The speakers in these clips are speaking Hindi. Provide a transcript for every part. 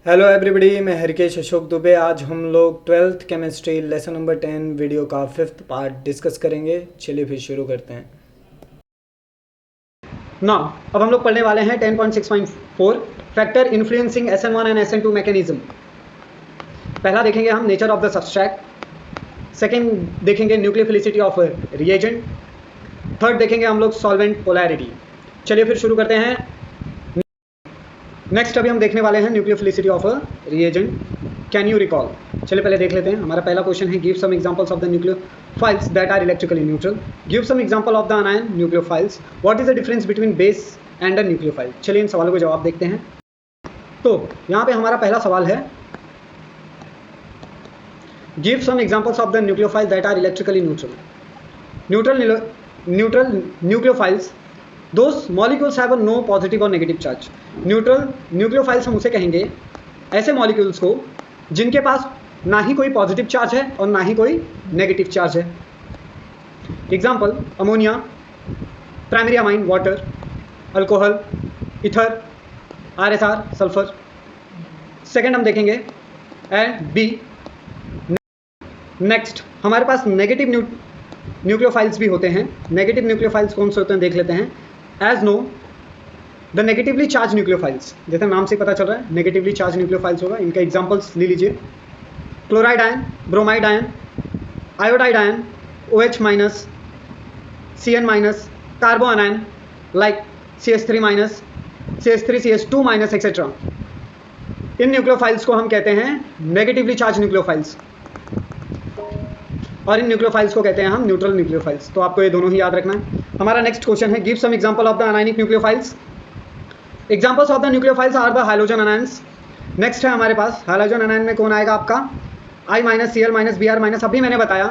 हेलो एवरीबॉडी, मैं हरकेश अशोक दुबे। आज हम लोग 12th chemistry lesson number 10 video का 5th पार्ट डिस्कस करेंगे। चलिए फिर शुरू करते हैं। नाउ अब हम लोग पढ़ने वाले हैं 10.6.4 factor influencing SN1 and SN2 mechanism. पहला देखेंगे हम nature of the subtract, second देखेंगे न्यूक्लियोफिलिसिटी ऑफ रिएजेंट, थर्ड देखेंगे हम लोग सॉल्वेंट पोलैरिटी। चलिए फिर शुरू करते हैं। नेक्स्ट अभी हम देखने वाले हैं nucleophilicity of reagent. Can you recall? चलिए पहले देख लेते हैं। हमारा पहला क्वेश्चन है give some examples of the nucleophiles that are electrically neutral. Give some example of the anion nucleophiles. What is the difference between base and a nucleophile? चलिए इन सवालों को जवाब देखते हैं। तो यहाँ पे हमारा पहला सवाल है give some examples of the nucleophile that are electrically neutral. Neutral nucleophiles those molecules have no positive और नेगेटिव चार्ज। न्यूट्रल न्यूक्लियोफाइल्स हम उसे कहेंगे ऐसे मॉलिक्यूल्स को जिनके पास ना ही कोई पॉजिटिव चार्ज है और ना ही कोई नेगेटिव चार्ज है। Example ammonia, primary amine water, alcohol, ether, RSR sulphur. Second हम देखेंगे एंड बी। नेक्स्ट हमारे पास नेगेटिव न्यूक्लियोफाइल्स भी होते हैं। नेगेटिव न्यूक्लियोफाइल्स कौन से होते हैं देख लेते हैं। As no the negatively charge nucleophiles, जैसे नाम से पता चल रहा है नेगेटिवली चार्ज न्यूक्लियोफाइल्स होगा। इनके एग्जांपल्स ले लीजिए। Chloride ion, bromide ion, iodide ion, OH minus, CN minus, carbo ion like CH3 minus, CH3 CH2 minus etcetera. इन न्यूक्लियोफाइल्स को हम कहते हैं नेगेटिवली चार्ज न्यूक्लियोफाइल्स और इन न्यूक्लियोफाइल्स को कहते हैं हम न्यूट्रल न्यूक्लियोफाइल्स। तो आपको ये दोनों ही याद रखना है। हमारा नेक्स्ट क्वेश्चन है give some example of the anionic nucleophiles. Examples of the nucleophiles are the hydrogen anions. Next है हमारे पास हाइड्रोजन अनायन में कौन आएगा आपका I minus, Cl minus, Br minus. अभी मैंने बताया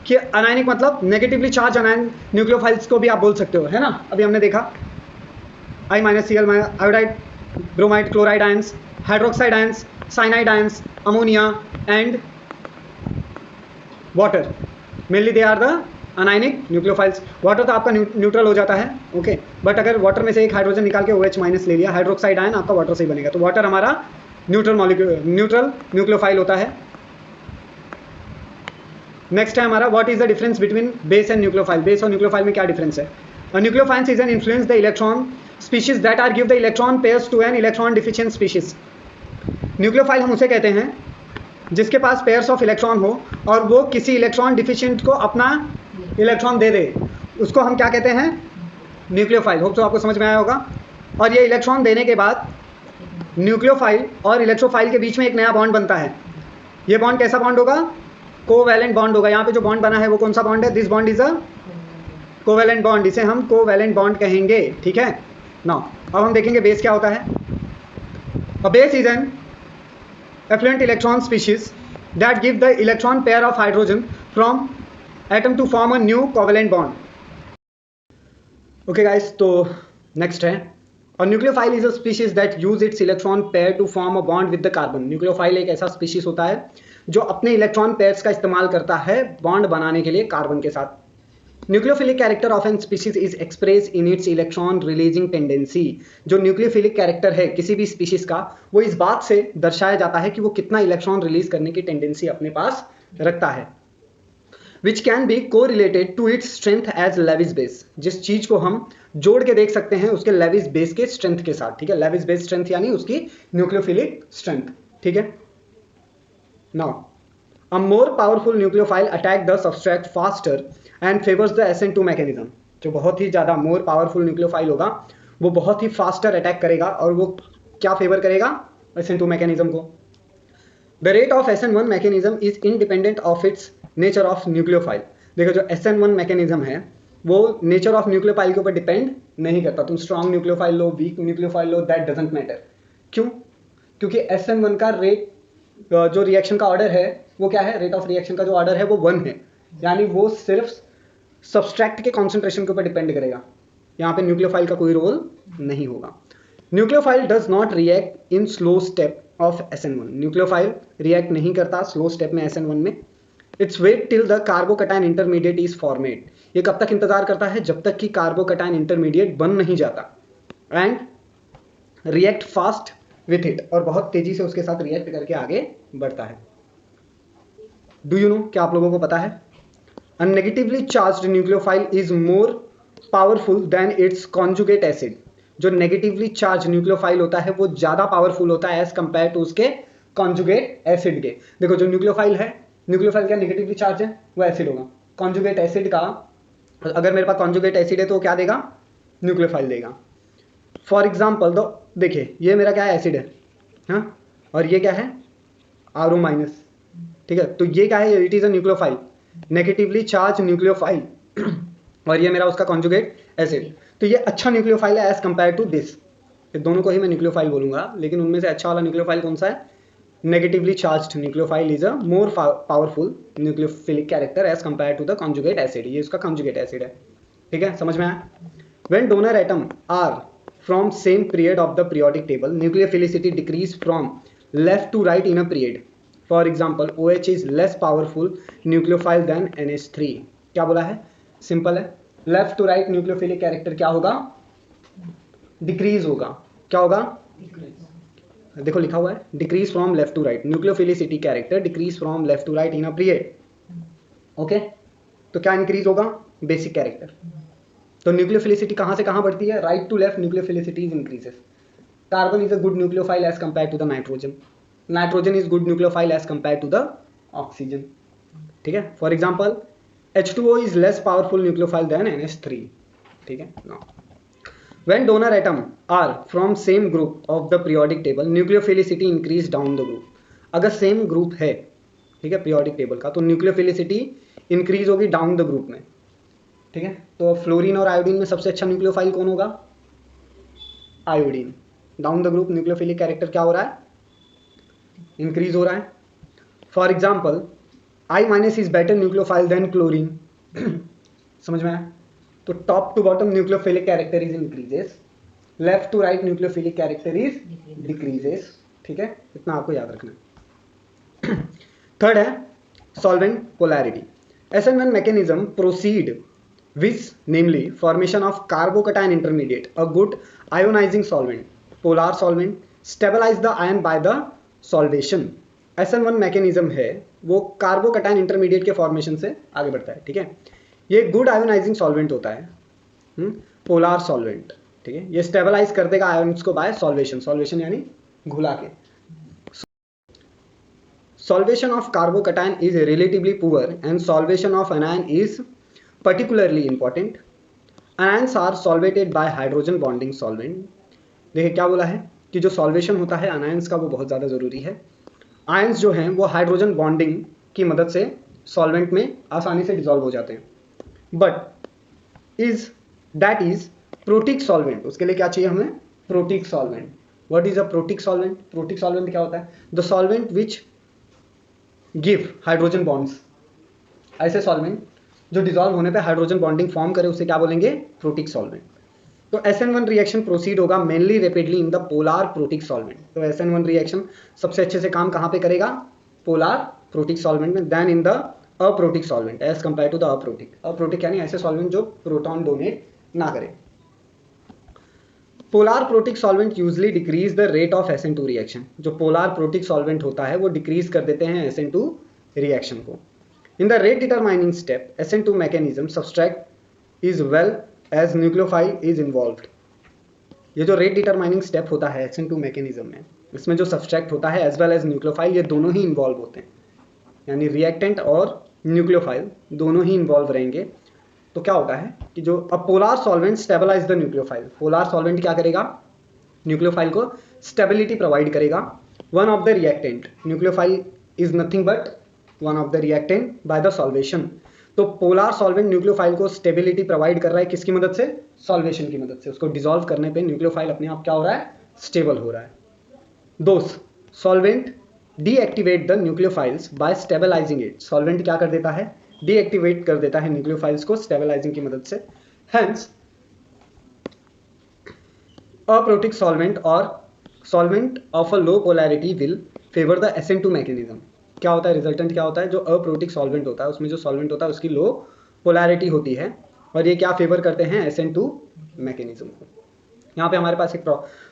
कि अनायनिक मतलब नेगेटिवली चार्ज अनायन न्यूक्लियोफाइल्स को भी आप बोल सकते हो, है ना। अभी हमने देखा I minus, Cl minus, iodide, bromide, chloride ions, hydroxide ions, cyanide ions, ammonia and water. Mainly they are the anionic nucleophiles. Water तो आपका न्यूट्रल हो जाता है, ओके। बट अगर वाटर में से एक हाइड्रोजन निकाल के OH माइनस ले लिया, हाइड्रोक्साइड आयन आपका वाटर से ही बनेगा। तो वाटर हमारा न्यूट्रल न्यूक्लियोफाइल होता है। नेक्स्ट है हमारा what is the difference between base and nucleophile. Base और न्यूक्लियोफाइल में क्या डिफरेंस है? Nucleophiles is an influence the electron species that are give the electron pairs to an electron deficient species. Nucleophile हम उसे कहते हैं जिसके पास पेयर्स ऑफ इलेक्ट्रॉन हो और वो किसी इलेक्ट्रॉन डिफिशिएंट को अपना इलेक्ट्रॉन दे दे, उसको हम क्या कहते हैं? न्यूक्लियोफाइल। होप तो आपको समझ में आया होगा। और ये इलेक्ट्रॉन देने के बाद न्यूक्लियोफाइल और इलेक्ट्रोफाइल के बीच में एक नया बॉन्ड बनता है। ये बॉन्ड कैसा बॉन्ड होगा? कोवैलेंट बॉन्ड होगा। यहाँ पे जो बॉन्ड बना है वो कौन सा बॉन्ड है? This bond is a covalent bond. इसे हम कोवैलेंट बॉन्ड कहेंगे, ठीक है। नाउ अब हम देखेंगे बेस क्या होता है। A base is an effluent electron species that give the electron pair of hydrogen from atom to form a new covalent bond. Okay guys, तो next है a nucleophile is a species that use its electron pair to form a bond with the carbon. nucleophile एक ऐसा species होता है जो अपने इलेक्ट्रॉन पेयर्स का इस्तेमाल करता है बॉन्ड बनाने के लिए कार्बन के साथ। Nucleophilic character of an species is express in its electron releasing tendency. जो न्यूक्लियोफिलिक कैरेक्टर है किसी भी स्पीशीज का, वो इस बात से दर्शाया जाता है कि वो कितना इलेक्ट्रॉन रिलीज करने की टेंडेंसी अपने पास रखता है। Which can be correlated to its strength as Lewis base. जिस चीज को हम जोड़ के देख सकते हैं उसके लेविस बेस के स्ट्रेंथ के साथ, ठीक है। लेविस बेस स्ट्रेंथ यानी उसकी न्यूक्लियोफिलिक स्ट्रेंथ, ठीक है। Now a more powerful nucleophile attack the substrate faster and favors the SN2 mechanism. जो बहुत ही ज़्यादा मोर पावरफुल न्यूक्लियोफाइल होगा वो बहुत ही फास्टर अटैक करेगा और वो क्या फेवर करेगा? SN2 मैकेनिज्म को। The rate of SN1 mechanism is independent of its nature of nucleophile. देखो जो SN1 मैकेनिज्म है वो नेचर ऑफ न्यूक्लियोफाइल के ऊपर डिपेंड नहीं करता। तुम strong nucleophile low, weak nucleophile low, that doesn't matter. क्यों? क्योंकि SN1 का रेट जो रिएक्शन का ऑर्डर है वो क्या है? रेट ऑफ रिएक्शन का जो ऑर्डर है वो 1 है, यानी वो सिर्फ सब्सट्रैक्ट के कॉन्सेंट्रेशन के ऊपर डिपेंड करेगा। यहाँ पे न्यूक्लियोफाइल का कोई रोल नहीं होगा। Nucleophile does not react in slow step of SN1। Nucleophile react नहीं करता स्लो स्टेप में SN1 में। Its weight till the carbocation intermediate is formed. ये कब तक इंतजार करता है? जब तक कि कार्बोकटायन इंटरमीडिएट बन नहीं जाता। And react fast with it, और बहुत तेजी से उसके साथ रिएक्ट करके आगे बढ़ता है। डू यू नो, क्या आप लोगों को पता है? अ negatively charged nucleophile is more powerful than it's conjugate acid. जो नेगेटिवली चार्ज न्यूक्लियोफाइल होता है वो ज्यादा पावरफुल होता है एज कंपेयर टू उसके कॉन्जुगेट एसिड के। देखो जो न्यूक्लियोफाइल है, न्यूक्लियोफाइल क्या नेगेटिवली चार्ज है, वो एसिड होगा। कॉन्जुगेट एसिड का, अगर मेरे पास कॉन्जुगेट एसिड है तो क्या देगा, न्यूक्लियोफाइल देगा। फॉर एग्जाम्पल दो, देखिए ये मेरा क्या है, एसिड है, हाँ, और ये क्या है, आर ओ माइनस, ठीक है, तो ये क्या है, it is a nucleophile, negatively charge nucleophile, और ये मेरा उसका कॉन्जुगेट एसिड। तो ये अच्छा न्यूक्लियोफाइल है एज कंपेयर टू दिस। दोनों को ही मैं न्यूक्लियोफाइल बोलूंगा, लेकिन उनमें से अच्छा वाला न्यूक्लियोफाइल कौन सा है, negatively charged nucleophile is a more powerful nucleophilic character as compare to the conjugate acid. ये उसका कॉन्जुगेट एसिड है, ठीक है, समझ में आया? When donor atom are from same period of the periodic table, nucleophilicity decrease from left to right in a period. For example OH is less powerful nucleophile than NH3। क्या बोला है, सिंपल है, left to right nucleophilic character क्या होगा, डिक्रीज होगा। क्या होगा, देखो लिखा हुआ है, decrease from left to right, nucleophilicity character decrease from left to right in a period. Okay, तो क्या इंक्रीज होगा, बेसिक कैरेक्टर। तो न्यूक्लियोफिलिसिटी कहां से कहां बढ़ती है, right to left nucleophilicity increases. Carbon is a good nucleophile as compare to the nitrogen, nitrogen is good nucleophile as compare to the oxygen, ठीक है। For example H2O is less powerful nucleophile than NH3, ठीक है। Now when donor atom are from same group of the periodic table, nucleophilicity increase down the group। अगर सेम ग्रुप है, ठीक है, पीरियोडिक टेबल का, तो न्यूक्लियोफिलिसिटी इंक्रीज होगी डाउन द ग्रुप में, ठीक है। तो फ्लोरीन और आयोडीन में सबसे अच्छा न्यूक्लियोफाइल कौन होगा, iodine. Down the group nucleophilic character क्या हो रहा है, इंक्रीज हो रहा है। For example I- is better nucleophile than chlorine. समझ में आया? तो top to bottom nucleophilic character is increases, left to right nucleophilic character is decreases, ठीक है, इतना आपको याद रखना है। थर्ड है solvent polarity. SN1 mechanism proceed which namely formation of carbocation intermediate, a good ionising solvent, polar solvent, stabilise the ion by the solvation. SN1 mechanism है वो कार्बोकटायन इंटरमीडिएट के फॉर्मेशन से आगे बढ़ता है, ठीक है। ये गुड आयोनाइजिंग सॉल्वेंट होता है, पोलार सॉल्वेंट, ठीक है। ये स्टेबलाइज कर देगा आयन्स को बाय सॉल्वेशन, सॉल्वेशन यानी घुला के। Solvation of carbocation is relatively poor and solvation of anion is particularly important. Anions are solvated by hydrogen bonding solvent। देखिए क्या बोला है कि जो सॉल्वेशन होता है अनायंस का वो बहुत ज़्यादा ज़रूरी है। आयंस जो हैं वो हाइड्रोजन बॉन्डिंग की मदद से सॉल्वेंट में आसानी से डिजॉल्व हो जाते हैं। But that is protic solvent, उसके लिए क्या चाहिए हमें, protic solvent. What is a protic solvent, protic solvent क्या होता है, the solvent which give hydrogen bonds. ऐसे सॉल्वेंट जो डिजॉल्व होने पे हाइड्रोजन बॉन्डिंग फॉर्म करे उसे क्या बोलेंगे, प्रोटिक सॉल्वेंट। तो SN1 रिएक्शन प्रोसीड होगा mainly rapidly in the polar protic solvent. तो SN1 रिएक्शन सबसे अच्छे से काम कहाँ पे करेगा, पोलार प्रोटिक सॉल्वेंट में, then in the aprotic solvent as compare to the aprotic. Aprotic यानी ऐसे सॉल्वेंट जो प्रोटॉन डोनेट ना करे। Polar protic solvent usually decrease the rate of SN2 reaction. जो पोलार प्रोटिक सॉल्वेंट होता है वो डिक्रीज कर देते हैं SN2 रिएक्शन को। In the rate determining step, SN2 mechanism subtract is well as nucleophile is involved। ये जो रेट डिटरमाइनिंग स्टेप होता है SN2 मैकेनिज्म में, इसमें जो सब्सट्रैक्ट होता है एज वेल एज न्यूक्लियोफाइल, ये दोनों ही इन्वॉल्व होते हैं, यानी रिएक्टेंट और न्यूक्लियोफाइल दोनों ही इन्वॉल्व रहेंगे। तो क्या होता है कि जो अब polar solvent stabilise the nucleophile, polar solvent क्या करेगा, न्यूक्लियोफाइल को स्टेबिलिटी प्रोवाइड करेगा। One of the reactant, nucleophile is nothing but one of the reactant by the solvation. तो पोलार सॉल्वेंट न्यूक्लियोफाइल को स्टेबिलिटी प्रोवाइड कर रहा है, किसकी मदद से, सॉल्वेशन की मदद से। उसको डिसॉल्व करने पे न्यूक्लियोफाइल अपने आप क्या हो रहा है, स्टेबल हो रहा है। दोस्त, solvent deactivate the nucleophiles by stabilising it. Solvent क्या कर देता है, डीएक्टिवेट कर देता है न्यूक्लियोफाइल्स को स्टेबलाइजिंग की मदद से। हेंस अप्रोटिक सॉल्वेंट और solvent of a low polarity will favour the SN2 mechanism. क्या होता है, रिजल्टेंट क्या होता है, जो अप्रोटिक सॉल्वेंट होता है उसमें जो सॉल्वेंट होता है उसकी लो पोलैरिटी होती है, और ये क्या फेवर करते हैं, SN2 मैकेनिज्म को। यहाँ पे हमारे पास एक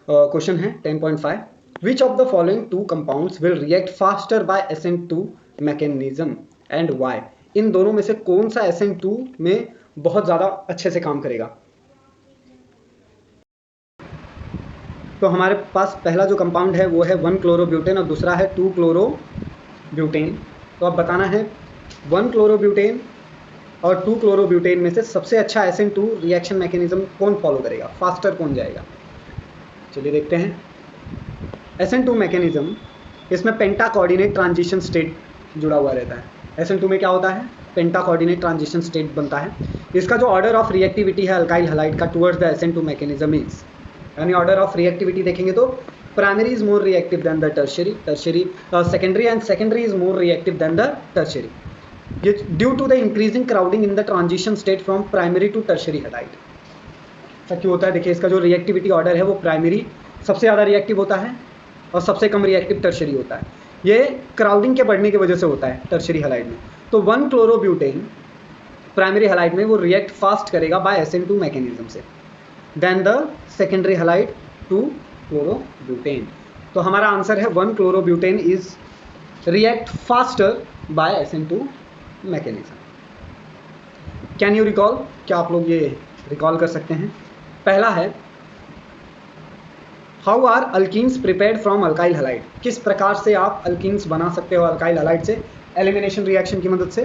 क्वेश्चन है 10.5। Which of the following two compounds will react faster by SN2 mechanism and why? इन दोनों में से कौन सा SN2 में बहुत ज़्यादा अच्छे से काम करेगा? तो हमारे पास पहला जो कंपाउंड है वो है 1-क्लोरोब्यूटेन और दूसरा है 2-क्लोरोब्यूटेन। तो अब बताना है 1-क्लोरोब्यूटेन और 2-क्लोरोब्यूटेन में से सबसे अच्छा SN2 रिएक्शन मैकेनिज्म कौन फॉलो करेगा, फास्टर कौन जाएगा? चलिए देखते हैं। SN2 मैकेनिज्म, इसमें पेंटा कोऑर्डिनेट ट्रांजिशन स्टेट जुड़ा हुआ रहता है। SN2 में क्या होता है? पेंटा कोऑर्डिनेट ट्रांजिशन स्टेट बनता है। इसका जो ऑर्डर ऑफ रिएक्टिविटी है अल्काइल हैलाइड का towards the SN2 mechanism is, यानी ऑर्डर ऑफ रिएक्टिविटी देखेंगे तो primary is more reactive than the tertiary, secondary and secondary is more reactive than the tertiary, due to the increasing crowding in the transition state from primary to tertiary halide. ऐसा क्यों होता है? देखिए, इसका जो रिएक्टिविटी ऑर्डर है वो प्राइमरी सबसे ज़्यादा रिएक्टिव होता है और सबसे कम रिएक्टिव टर्शियरी होता है। ये क्राउडिंग के बढ़ने की वजह से होता है टर्शियरी हैलाइड में। तो 1-क्लोरोब्यूटेन प्राइमरी हैलाइड में वो रिएक्ट फास्ट करेगा बाय SN2 मैकेनिज्म से देन द सेकेंडरी हैलाइड 2-क्लोरोब्यूटेन। तो हमारा आंसर है 1-क्लोरोब्यूटेन is react faster by SN2 mechanism. Can you recall? क्या आप लोग ये रिकॉल कर सकते हैं? पहला है how are alkenes prepared from alkyl halide? किस प्रकार से आप अल्कीन्स बना सकते हो अल्काइल हैलाइड से? एलिमिनेशन रिएक्शन की मदद से।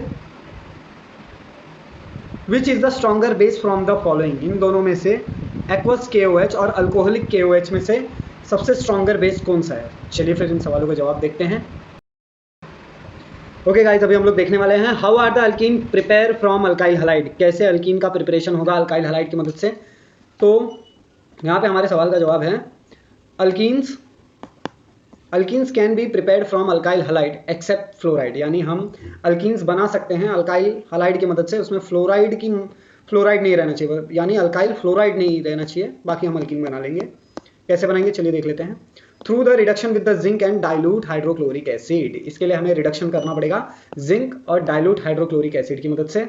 Which is the stronger base from the following? इन दोनों में से एक्वस KOH और अल्कोहलिक KOH में से सबसे स्ट्रॉन्गर बेस कौन सा है? चलिए फिर इन सवालों का जवाब देखते हैं। ओके गाइस, अभी हम लोग देखने वाले हैं how are the alkene prepare from alkyl halide, कैसे अल्कीन का प्रिपरेशन होगा अल्काइल हैलाइड की मदद से। तो यहाँ पे हमारे सवाल का जवाब है alkenes can be prepared from alkyl halide except fluoride, यानी हम अल्कीन्स बना सकते हैं अल्काइल हैलाइड की मदद से, उसमें फ्लोराइड नहीं रहना चाहिए, यानी अल्काइल फ्लोराइड नहीं रहना चाहिए, बाकी हम अल्कीन बना लेंगे। कैसे बनाएंगे चलिए देख लेते हैं। Through the reduction with the zinc and dilute hydrochloric acid, इसके लिए हमें रिडक्शन करना पड़ेगा जिंक और डाइल्यूट हाइड्रोक्लोरिक एसिड की मदद से।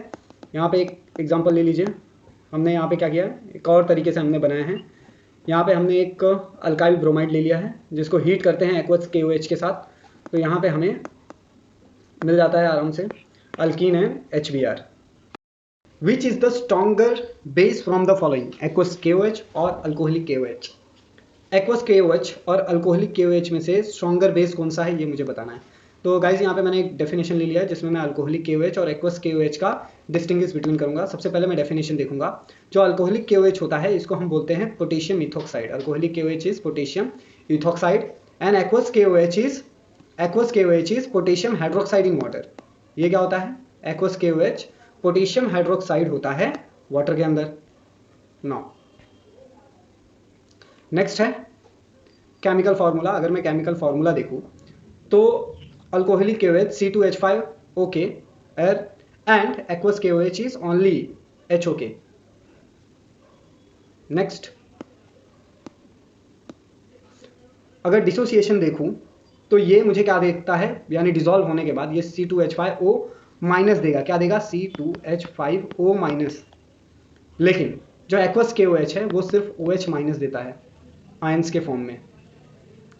यहाँ पे एक एग्जांपल ले लीजिए, हमने यहाँ पे क्या किया, एक और तरीके से हमने बनाया है। यहाँ पे हमने एक अल्काइल ब्रोमाइड ले लिया है जिसको हीट करते हैं एक्वस KOH के साथ, तो यहाँ पे हमें मिल जाता है आराम से अल्कीन है HBr। Which is the stronger base from the following? Aqueous KOH और अल्कोहलिक KOH। एक्वस KOH और अल्कोहलिक KOH में से स्ट्रॉन्गर बेस कौन सा है ये मुझे बताना है। तो गाइज यहाँ पे मैंने एक डेफिनेशन ले लिया है जिसमें मैं अल्कोहलिक KOH और एक्वस KOH का डिस्टिंग्विश बिटवीन करूंगा। सबसे पहले मैं डेफिनेशन देखूंगा। जो अल्कोहलिक KOH होता है इसको हम बोलते हैं potassium ethoxide. Alcoholic KOH is potassium ethoxide and aqueous KOH is potassium hydroxide in water. ये क्या होता है? एक्वस KOH पोटेशियम हाइड्रोक्साइड होता है वाटर के अंदर। नो, नेक्स्ट है केमिकल फार्मूला। अगर मैं केमिकल फार्मूला देखूं तो alcoholic KOH C2H5OK and aqueous KOH is only HOK। Next, अगर डिसोसिएशन देखूं तो ये मुझे क्या देखता है, यानी डिसॉल्व होने के बाद ये C2H5O माइनस देगा। क्या देगा? C2H5O minus. लेकिन जो एक्वस KOH है वो सिर्फ OH माइनस देता है आयंस के फॉर्म में।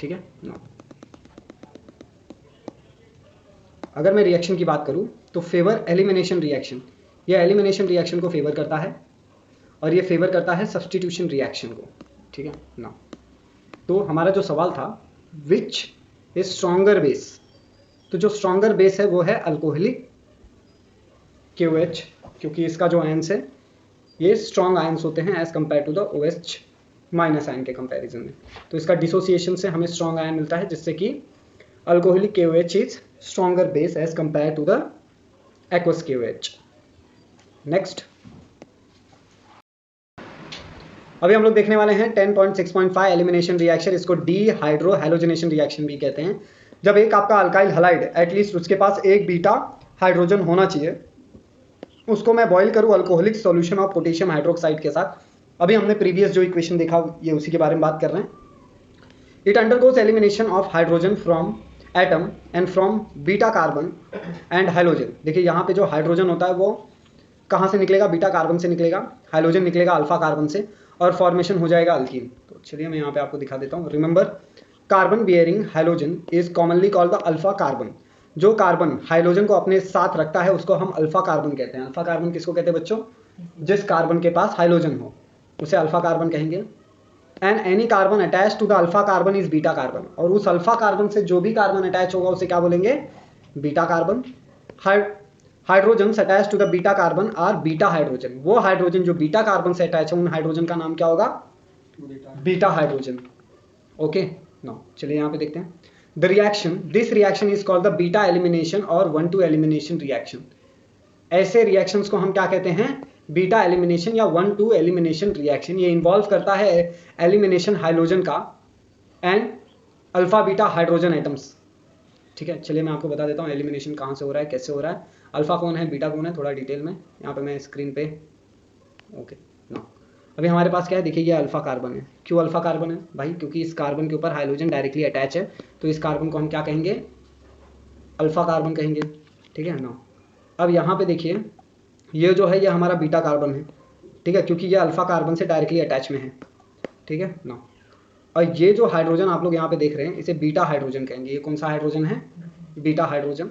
ठीक है ना। अगर मैं रिएक्शन की बात करूं तो फेवर एलिमिनेशन रिएक्शन, यह एलिमिनेशन रिएक्शन को फेवर करता है और ये फेवर करता है सब्स्टिट्यूशन रिएक्शन को। ठीक है ना। तो हमारा जो सवाल था विच इज स्ट्रॉन्गर बेस, तो जो स्ट्रॉन्गर बेस है वो है अल्कोहलिक KOH, क्योंकि इसका जो आयंस है ये स्ट्रॉन्ग आयंस होते हैं as compare to the OH minus ion के कंपैरिजन में। तो इसका डिसोसिएशन से हमें स्ट्रॉन्ग आयन मिलता है जिससे कि alcoholic KOH is stronger base as compare to the aqueous KOH। Next, अभी हम लोग देखने वाले हैं 10.6.5 एलिमिनेशन रिएक्शन। इसको डीहाइड्रो हैलोजनेशन रिएक्शन भी कहते हैं। जब एक आपका अल्काइल हैलाइड एटलीस्ट उसके पास एक बीटा हाइड्रोजन होना चाहिए, उसको मैं बॉईल करूँ alcoholic solution of potassium hydroxide के साथ। अभी हमने प्रीवियस जो इक्वेशन देखा ये उसी के बारे में बात कर रहे हैं। It undergoes elimination of hydrogen from atom and from beta carbon and hydrogen. देखिए यहाँ पे जो हाइड्रोजन होता है वो कहाँ से निकलेगा? बीटा कार्बन से निकलेगा, हाइड्रोजन निकलेगा अल्फा कार्बन से और फॉर्मेशन हो जाएगा अल्कीन। तो चलिए मैं यहाँ पे आपको दिखा देता हूँ। Remember, carbon bearing hydrogen is commonly called the alpha carbon. जो कार्बन हाइड्रोजन को अपने साथ रखता है उसको हम अल्फा कार्बन कहते हैं। अल्फा कार्बन किसको कहते हैं बच्चों? जिस कार्बन के पास हाइड्रोजन हो उसे अल्फा कार्बन कहेंगे। And any carbon attach to the alpha carbon is beta carbon. और उस अल्फा कार्बन से जो भी कार्बन अटैच होगा उसे क्या बोलेंगे? Beta carbon. Hydrogen attach to the beta carbon are beta hydrogen. वो हाइड्रोजन जो बीटा कार्बन से अटैच है उन हाइड्रोजन का नाम क्या होगा? Beta hydrogen. ओके नाउ चलिए यहाँ पे देखते हैं। The reaction, this reaction is called the beta elimination और 1,2 एलिमिनेशन रिएक्शन। ऐसे रिएक्शंस को हम क्या कहते हैं? बीटा एलिमिनेशन या 1,2 एलिमिनेशन रिएक्शन। ये इन्वॉल्व करता है एलिमिनेशन हाइड्रोजन का and alpha beta hydrogen atoms. ठीक है, चलिए मैं आपको बता देता हूँ एलिमिनेशन कहाँ से हो रहा है, कैसे हो रहा है, अल्फा कौन है, बीटा कौन है, थोड़ा डिटेल में यहाँ पे मैं स्क्रीन पे। ओके ना, अभी हमारे पास क्या है देखिए, ये अल्फा कार्बन है। क्यों अल्फा कार्बन है भाई? क्योंकि इस कार्बन के ऊपर हाइड्रोजन डायरेक्टली अटैच है, तो इस कार्बन को हम क्या कहेंगे? अल्फा कार्बन कहेंगे। ठीक है ना। अब यहाँ पे देखिए, ये जो है ये हमारा बीटा कार्बन है। ठीक है, क्योंकि ये अल्फा कार्बन से डायरेक्टली अटैच में है। ठीक है ना। और ये जो हाइड्रोजन आप लोग यहाँ पे देख रहे हैं इसे बीटा हाइड्रोजन कहेंगे। ये कौन सा हाइड्रोजन है? Beta hydrogen.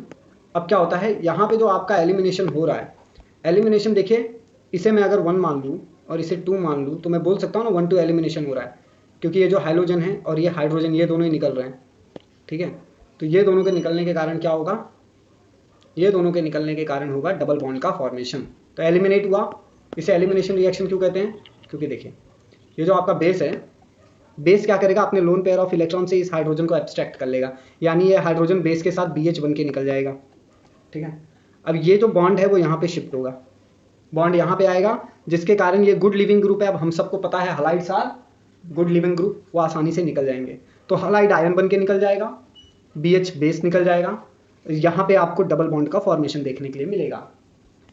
अब क्या होता है यहाँ पे जो आपका एलिमिनेशन हो रहा है, एलिमिनेशन देखिए, इसे मैं अगर 1 मान लूँ और इसे 2 मान लूँ तो मैं बोल सकता हूँ ना 1,2 एलिमिनेशन हो रहा है, क्योंकि ये जो हाइड्रोजन है और ये हाइड्रोजन ये दोनों ही निकल रहे हैं। ठीक है, तो ये दोनों के निकलने के कारण क्या होगा? ये दोनों के निकलने के कारण होगा डबल बॉन्ड का फॉर्मेशन। तो एलिमिनेट हुआ। इसे एलिमिनेशन रिएक्शन क्यों कहते हैं? क्योंकि देखिए, ये जो आपका बेस है, बेस क्या करेगा? अपने लोन पेयर ऑफ इलेक्ट्रॉन से इस हाइड्रोजन को एब्स्ट्रैक्ट कर लेगा, यानी ये हाइड्रोजन बेस के साथ BH बन के निकल जाएगा। ठीक है, अब ये जो बॉन्ड है वो यहाँ पे शिफ्ट होगा, बॉन्ड यहाँ पे आएगा, जिसके कारण ये गुड लिविंग ग्रुप है। अब हम सबको पता है halides are good leaving group, वो आसानी से निकल जाएंगे। तो हलाइड आयन बन के निकल जाएगा, BH बेस निकल जाएगा, यहाँ पे आपको डबल बॉन्ड का फॉर्मेशन देखने के लिए मिलेगा।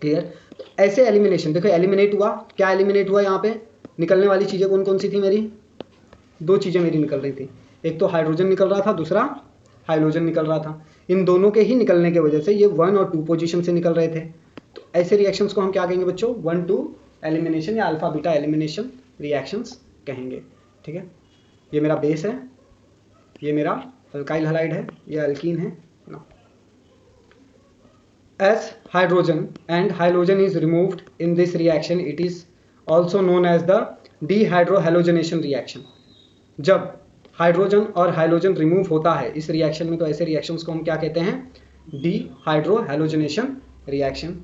क्लियर? ऐसे एलिमिनेशन देखो, एलिमिनेट हुआ, क्या एलिमिनेट हुआ? यहाँ पे निकलने वाली चीज़ें कौन कौन सी थी मेरी? 2 चीज़ें मेरी निकल रही थी, एक तो हाइड्रोजन निकल रहा था, दूसरा हाइड्रोजन निकल रहा था। इन दोनों के ही निकलने की वजह से ये 1 और 2 पोजीशन से निकल रहे थे। तो ऐसे रिएक्शंस को हम क्या कहेंगे बच्चों? 1,2 एलिमिनेशन या अल्फा बीटा एलिमिनेशन रिएक्शंस कहेंगे। ठीक है, ये मेरा बेस है, ये मेरा अल्काइल हलाइड है, ये अल्कीन है ना। As hydrogen and halogen is removed in this reaction, it is also known as the dehydrohalogenation reaction। जब हाइड्रोजन और हाइड्रोजन रिमूव होता है इस रिएक्शन में, तो ऐसे रिएक्शंस को हम क्या कहते हैं? dehydrohalogenation reaction।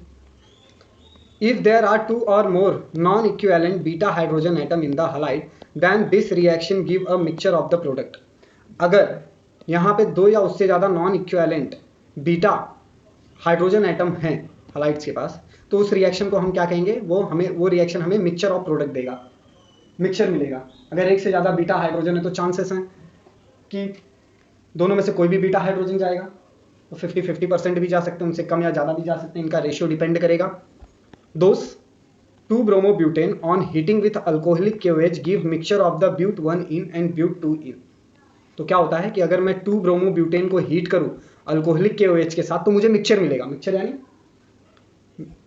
If there are 2 or more non-equivalent beta hydrogen atom in the halide, then this reaction give a mixture of the product। अगर यहाँ पे 2 या उससे ज़्यादा non equivalent beta hydrogen atom हैं हलाइड्स के पास, तो उस रिएक्शन को हम क्या कहेंगे? वो रिएक्शन हमें मिक्सचर ऑफ प्रोडक्ट देगा, मिक्सचर मिलेगा। अगर एक से ज़्यादा बीटा हाइड्रोजन है तो चांसेस हैं कि दोनों में से कोई भी बीटा हाइड्रोजन जाएगा, तो 50-50% भी जा सकते हैं, उनसे कम या ज़्यादा भी जा सकते हैं, इनका रेशियो डिपेंड करेगा। Those 2 bromobutane on heating with alcoholic KOH give mixture of the but 1 ene and but 2 ene. तो क्या होता है कि अगर मैं 2 ब्रोमोब्यूटेन को हीट करूं अल्कोहलिक KOH के साथ, तो मुझे मिक्सचर मिलेगा। मिक्सचर यानी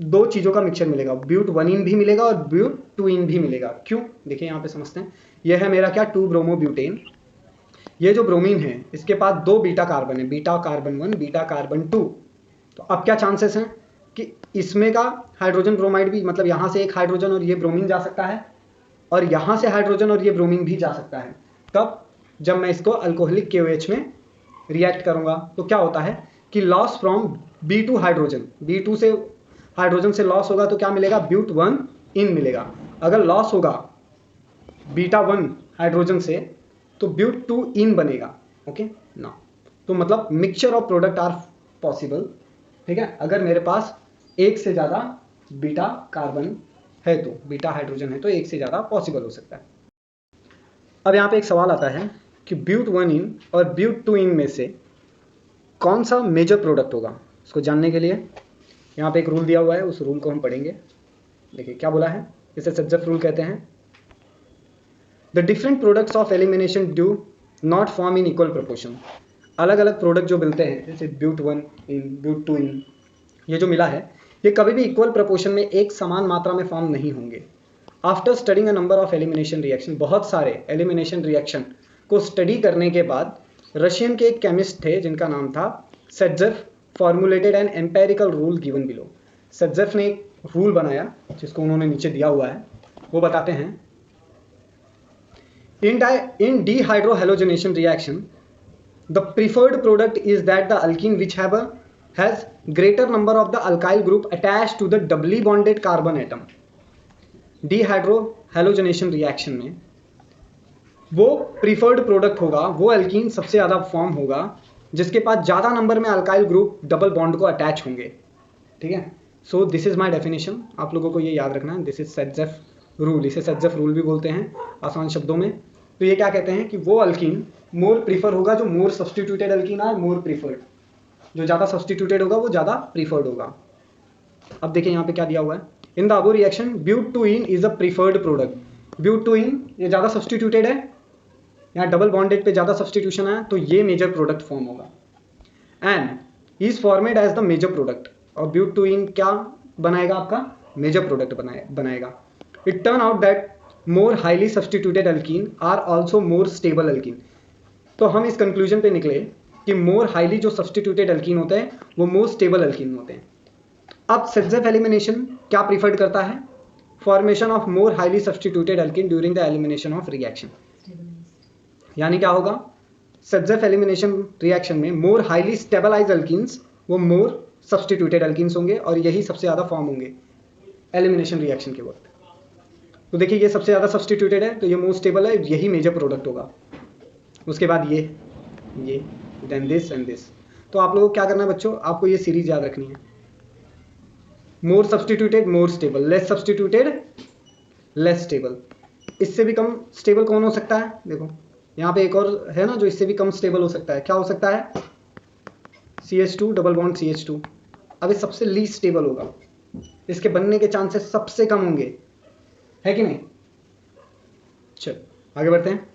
2 चीज़ों का मिक्सचर मिलेगा, ब्यूट 1 इन भी मिलेगा और ब्यूट 2 इन भी मिलेगा। क्यों? देखिए यहाँ पे समझते हैं। यह है मेरा क्या? 2 ब्रोमोब्यूटेन। ये जो ब्रोमीन है इसके पास 2 बीटा कार्बन है, बीटा कार्बन 1, बीटा कार्बन 2। तो अब क्या चांसेस हैं कि इसमें का हाइड्रोजन ब्रोमाइड भी, मतलब यहाँ से एक हाइड्रोजन और ये ब्रोमीन जा सकता है, और यहाँ से हाइड्रोजन और ये ब्रोमीन भी जा सकता है। कब? जब मैं इसको अल्कोहलिक KOH में रिएक्ट करूंगा। तो क्या होता है कि loss from B2 hydrogen, B2 से हाइड्रोजन से लॉस होगा तो क्या मिलेगा? ब्यूट 1 इन मिलेगा। अगर लॉस होगा बीटा 1 हाइड्रोजन से तो ब्यूट 2 इन बनेगा। ओके ना, तो मतलब mixture of product are possible. ठीक है, अगर मेरे पास एक से ज़्यादा बीटा कार्बन है तो, बीटा हाइड्रोजन है तो एक से ज़्यादा पॉसिबल हो सकता है। अब यहाँ पे एक सवाल आता है कि ब्यूट 1 इन और ब्यूट 2 इन में से कौन सा मेजर प्रोडक्ट होगा? इसको जानने के लिए यहाँ पे एक रूल दिया हुआ है, उस रूल को हम पढ़ेंगे। देखिए क्या बोला है, इसे सज्जफ रूल कहते हैं। The different products of elimination do not form in equal proportion. अलग अलग प्रोडक्ट जो मिलते हैं, जैसे ब्यूट 1 इन, ब्यूट 2 इन, ये जो मिला है ये कभी भी इक्वल प्रोपोर्शन में एक समान मात्रा में फॉर्म नहीं होंगे। After studying a number of elimination reaction, बहुत सारे एलिमिनेशन रिएक्शन को स्टडी करने के बाद रशियन के एक केमिस्ट थे जिनका नाम था Saytzeff, formulated an empirical rule given below. Saytzeff ने एक रूल बनाया जिसको उन्होंने नीचे दिया हुआ है, वो बताते हैं। In dehydrohalonation reaction, the preferred product is that the alkene which has greater number of the alkyl group attached to the doubly bonded carbon atom. Dehydrohalonation reaction में वो प्रीफर्ड प्रोडक्ट होगा, वो एल्कीन सबसे ज़्यादा फॉर्म होगा जिसके पास ज़्यादा नंबर में अल्काइल ग्रुप डबल बॉन्ड को अटैच होंगे। ठीक है, so this is my definition, आप लोगों को ये याद रखना है। दिस इज सेट्जेफ रूल, इसे सेट्जेफ रूल भी बोलते हैं आसान शब्दों में। तो ये क्या कहते हैं कि वो अल्कीन मोर प्रीफर होगा जो मोर सब्सटीट्यूटेड अल्कीन है, मोर प्रीफर्ड, जो ज़्यादा सब्सटीट्यूटेड होगा वो ज़्यादा प्रीफर्ड होगा। अब देखिए यहाँ पे क्या दिया हुआ है, in the above reaction butene is a preferred product. Butene ये ज़्यादा सब्सटीट्यूटेड है, यहाँ डबल बॉन्डेड पे ज़्यादा सब्सटीट्यूशन है, तो ये मेजर प्रोडक्ट फॉर्म होगा and is formed as the major product. और ब्यूटूइन क्या बनाएगा, आपका मेजर प्रोडक्ट बनाएगा। It turn out that more highly substituted alkene are also more stable alkene. तो हम इस कंक्लूजन पे निकले कि मोर हाईली जो सब्सटीट्यूटेड अल्कीन होते हैं वो मोर स्टेबल अल्कीन होते हैं। अब सेट्जेफ एलिमिनेशन क्या प्रीफर्ड करता है, formation of more highly substituted alkyne during the elimination of reaction. यानी क्या होगा, सेट्जेफ एलिमिनेशन रिएक्शन में मोर हाईली स्टेबलाइज अल्कीन्स वो मोर सब्सटीट्यूटेड अल्कीन्स होंगे और यही सबसे ज़्यादा फॉर्म होंगे एलिमिनेशन रिएक्शन के वक्त। तो देखिए ये सबसे ज़्यादा सब्सटीट्यूटेड है तो ये मोर स्टेबल है, यही मेजर प्रोडक्ट होगा। उसके बाद ये देन दिस एंड दिस। तो आप लोगों को क्या करना है बच्चों, आपको ये सीरीज याद रखनी है, more substituted more stable, less substituted less stable. इससे भी कम स्टेबल कौन हो सकता है, देखो यहाँ पे एक और है ना जो इससे भी कम स्टेबल हो सकता है, क्या हो सकता है, CH2 डबल बॉन्ड CH2। अब ये सबसे लीस्ट स्टेबल होगा, इसके बनने के चांसेस सबसे कम होंगे, है कि नहीं। चलो आगे बढ़ते हैं।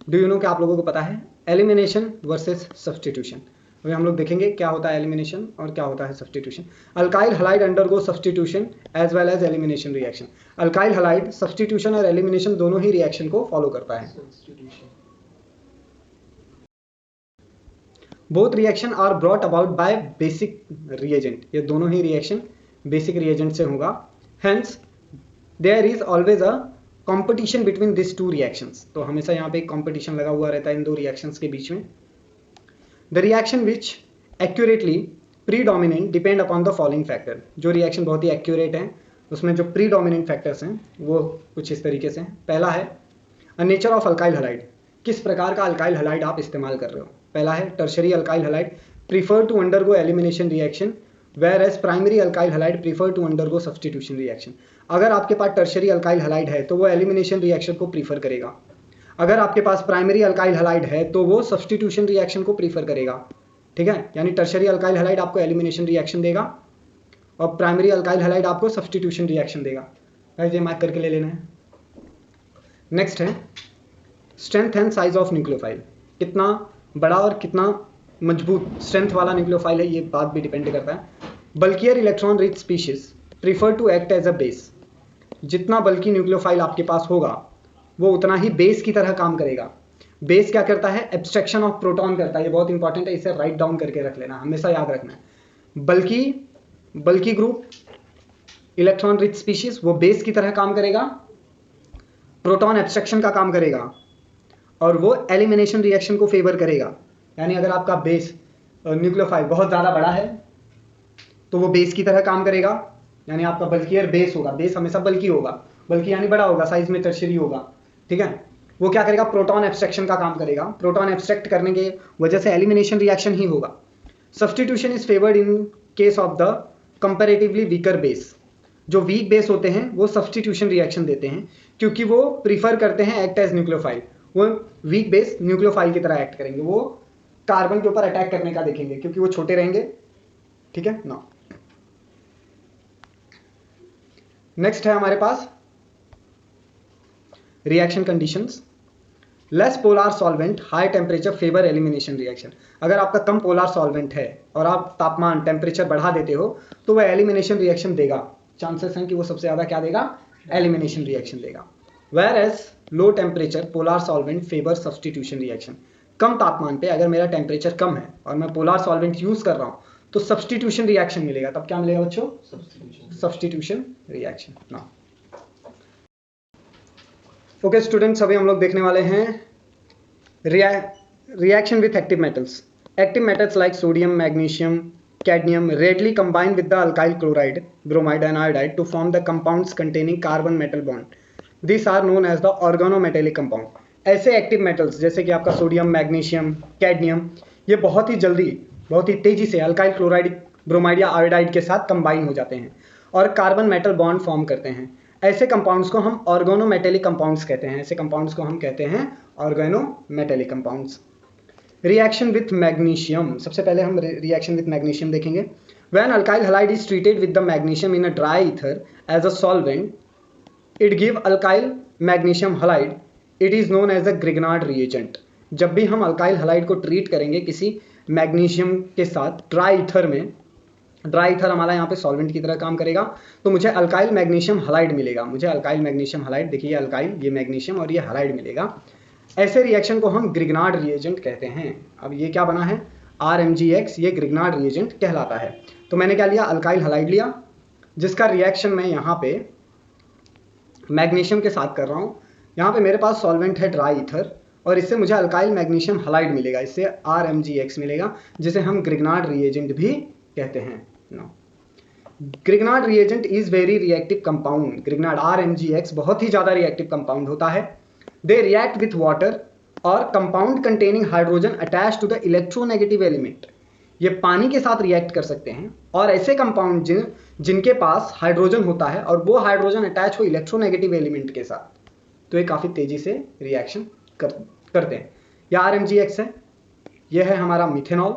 डू यू नो कि आप लोगों को पता है एलिमिनेशन वर्सेस सब्सटीट्यूशन। अभी हम लोग देखेंगे क्या होता है एलिमिनेशन और क्या होता है substitution. Alkyl halide undergo substitution as well as elimination reaction. Alkyl halide substitution और एलिमिनेशन दोनों ही रिएक्शन को फॉलो करता है। Both reaction are brought about by basic reagent, ये दोनों ही रिएक्शन बेसिक रिएजेंट से होगा। Hence there is always a competition between this two reactions. तो हमेशा यहाँ पे एक कंपटीशन लगा हुआ रहता है इन दो रिएक्शंस के बीच में। The reaction which accurately predominant depend upon the following factor. जो रिएक्शन बहुत ही एक्यूरेट हैं उसमें जो प्रीडोमिनेंट फैक्टर्स हैं वो कुछ इस तरीके से हैं। पहला है a nature of alkyl halide, किस प्रकार का अल्काइल हलाइड आप इस्तेमाल कर रहे हो। पहला है tertiary alkyl halide prefer to undergo elimination reaction whereas primary alkyl halide prefer to undergo substitution reaction. अगर आपके पास टर्शरी अल्काइल हलाइड है तो वो एलिमिनेशन रिएक्शन को प्रीफर करेगा, अगर आपके पास प्राइमरी अल्काइल हलाइड है तो वो सब्सटीट्यूशन रिएक्शन को प्रीफर करेगा। ठीक है, यानी टर्शरी अल्काइल हलाइड आपको एलिमिनेशन रिएक्शन देगा और प्राइमरी अल्काइल हलाइड आपको सब्सटीट्यूशन रिएक्शन देगा। गाइस ये मार्क करके ले लेना है। नेक्स्ट है strength and size of nucleophile, कितना बड़ा और कितना मजबूत स्ट्रेंथ वाला न्यूक्लियोफाइल है ये बात भी डिपेंड करता है। Bulkier electron rich species prefer to act as a base, जितना बल्कि न्यूक्लियोफाइल आपके पास होगा वो उतना ही बेस की तरह काम करेगा। बेस क्या करता है, एब्स्ट्रैक्शन ऑफ प्रोटॉन करता है, ये बहुत इंपॉर्टेंट है, इसे राइट डाउन करके रख लेना, हमेशा याद रखना है। बल्कि ग्रुप इलेक्ट्रॉन रिच स्पीशीज वो बेस की तरह काम करेगा, प्रोटॉन एब्स्ट्रैक्शन का काम करेगा और वो एलिमिनेशन रिएक्शन को फेवर करेगा। यानी अगर आपका बेस न्यूक्लियोफाइल बहुत ज़्यादा बड़ा है तो वो बेस की तरह काम करेगा, यानी आपका बल्कियर बेस होगा, बेस हमेशा बल्कि होगा, बल्कि यानी बड़ा होगा, साइज में टर्शरी होगा। ठीक है, वो क्या करेगा, प्रोटॉन एब्स्ट्रैक्शन का काम करेगा, प्रोटॉन एब्स्ट्रैक्ट करने के वजह से एलिमिनेशन रिएक्शन ही होगा। Substitution is favoured in case of the comparatively weaker base. जो वीक बेस होते हैं वो सब्सटीट्यूशन रिएक्शन देते हैं क्योंकि वो प्रीफर करते हैं एक्ट एज न्यूक्लियोफाइल। वो वीक बेस न्यूक्लियोफाइल की तरह एक्ट करेंगे, वो कार्बन के ऊपर अटैक करने का देखेंगे क्योंकि वो छोटे रहेंगे। ठीक है ना। नेक्स्ट है हमारे पास reaction conditions. Less polar solvent high temperature favour elimination reaction. अगर आपका कम पोलार सॉल्वेंट है और आप तापमान टेम्परेचर बढ़ा देते हो तो वह एलिमिनेशन रिएक्शन देगा, चांसेस हैं कि वो सबसे ज़्यादा क्या देगा, एलिमिनेशन रिएक्शन देगा। Whereas low temperature polar solvent favor substitution reaction. कम तापमान पे अगर मेरा टेम्परेचर कम है और मैं पोलर सॉल्वेंट यूज कर रहा हूं तो सब्स्टिट्यूशन रिएक्शन मिलेगा. तब क्या मिलेगा बच्चों? Substitution reaction. ना ओके स्टूडेंट्स, अभी हम लोग देखने वाले हैं reaction with active metals. Active metals like sodium, magnesium, cadmium readily combine with the alkyl chloride, bromide and iodide to form the compounds containing carbon metal bond. These are known as the organometallic compound. ऐसे एक्टिव मेटल्स जैसे कि आपका सोडियम, मैग्नीशियम, कैडमियम, ये बहुत ही जल्दी, बहुत ही तेजी से अल्काइल क्लोराइड, ब्रोमाइड या आयोडाइड के साथ कंबाइन हो जाते हैं और कार्बन मेटल बॉन्ड फॉर्म करते हैं. ऐसे कंपाउंड्स को हम ऑर्गेनोमेटेलिक कंपाउंड्स कहते हैं. ऐसे कंपाउंड्स को हम कहते हैं organometallic compounds. Reaction with magnesium. सबसे पहले हम रिएक्शन विथ मैग्नीशियम देखेंगे. When alkyl halide is treated with the magnesium in a dry ether as a solvent, it give alkyl magnesium halide. It is known as a Grignard reagent. जब भी हम अल्काइल हैलाइड को ट्रीट करेंगे किसी मैग्नीशियम के साथ ड्राई ईथर में, ड्राई ईथर हमारा यहाँ पे सॉल्वेंट की तरह काम करेगा, तो मुझे अल्काइल मैग्नीशियम हैलाइड मिलेगा. मुझे अल्काइल मैग्नीशियम हैलाइड, देखिए अल्काइल, ये मैग्नीशियम और ये हैलाइड मिलेगा. ऐसे रिएक्शन को हम ग्रिग्नार्ड रिएजेंट कहते हैं. अब ये क्या बना है? RMgX. ये ग्रिग्नार्ड रिएजेंट कहलाता है. तो मैंने क्या लिया? अल्काइल हैलाइड लिया, जिसका रिएक्शन मैं यहाँ पे मैग्नीशियम के साथ कर रहा हूँ. यहाँ पे मेरे पास सॉल्वेंट है ड्राई ईथर और इससे मुझे अल्काइल मैग्नीशियम हैलाइड मिलेगा. इससे RMgX मिलेगा, जिसे हम ग्रिग्नार्ड रिएजेंट भी कहते हैं. Grignard reagent is very reactive compound. Grignard RMgX बहुत ही ज़्यादा रिएक्टिव कंपाउंड होता है. They react with water or compound containing hydrogen attached to the electronegative element. ये पानी के साथ रिएक्ट कर सकते हैं और ऐसे कंपाउंड जिनके पास हाइड्रोजन होता है और वो हाइड्रोजन अटैच हो इलेक्ट्रोनेगेटिव एलिमेंट के साथ, तो ये काफ़ी तेजी से रिएक्शन करते हैं. ये RMgX है, ये है हमारा मिथेनॉल.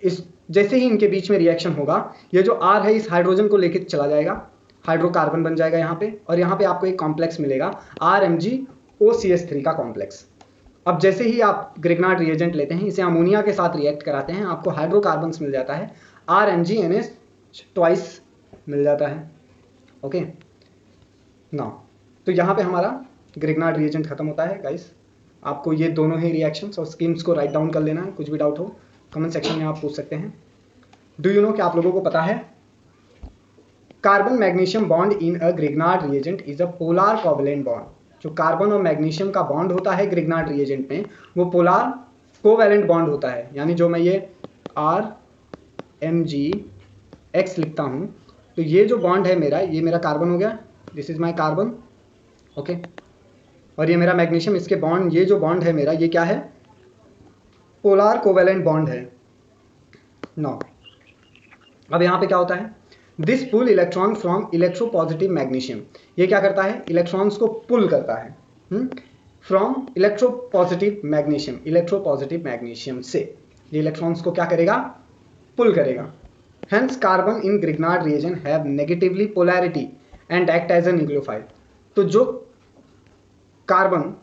इस जैसे ही इनके बीच में रिएक्शन होगा, ये जो R है इस हाइड्रोजन को लेकर चला जाएगा, हाइड्रोकार्बन बन जाएगा यहाँ पे, और यहाँ पे आपको एक कॉम्प्लेक्स मिलेगा RMgOCH3 का कॉम्प्लेक्स. अब जैसे ही आप ग्रिग्नार्ड रिएजेंट लेते हैं, इसे अमोनिया के साथ रिएक्ट कराते हैं, आपको हाइड्रोकार्बन्स मिल जाता है, RMgNH ट्वाइस मिल जाता है. ओके ना, तो यहाँ पे हमारा ग्रिग्नार्ड रिएजेंट खत्म होता है. गाइस, आपको ये दोनों ही रिएक्शंस और स्कीम्स को राइट डाउन कर लेना है. कुछ भी डाउट हो कमेंट सेक्शन में आप पूछ सकते हैं. डू यू नो, क्या आप लोगों को पता है, carbon magnesium bond in a Grignard reagent is a polar covalent bond. जो कार्बन और मैग्नीशियम का बॉन्ड होता है ग्रिग्नार्ड रिएजेंट में, वो पोलर कोवेलेंट बॉन्ड होता है. यानी जो मैं ये RMgX लिखता हूँ, तो ये जो बॉन्ड है मेरा, ये मेरा कार्बन हो गया, this is my carbon. Okay, और ये मेरा मैग्नीशियम, इसके बॉन्ड, ये जो बॉन्ड है मेरा, ये क्या है? पोलर कोवेलेंट बॉन्ड है. नो, अब यहाँ पे क्या होता है? This pull electron from electropositive magnesium. ये क्या करता है? इलेक्ट्रॉन्स को पुल करता है from electropositive magnesium. Electropositive magnesium से ये इलेक्ट्रॉन्स को क्या करेगा? पुल करेगा. Hence carbon in Grignard reagent have negatively polarity and act as a nucleophile. तो जो कार्बन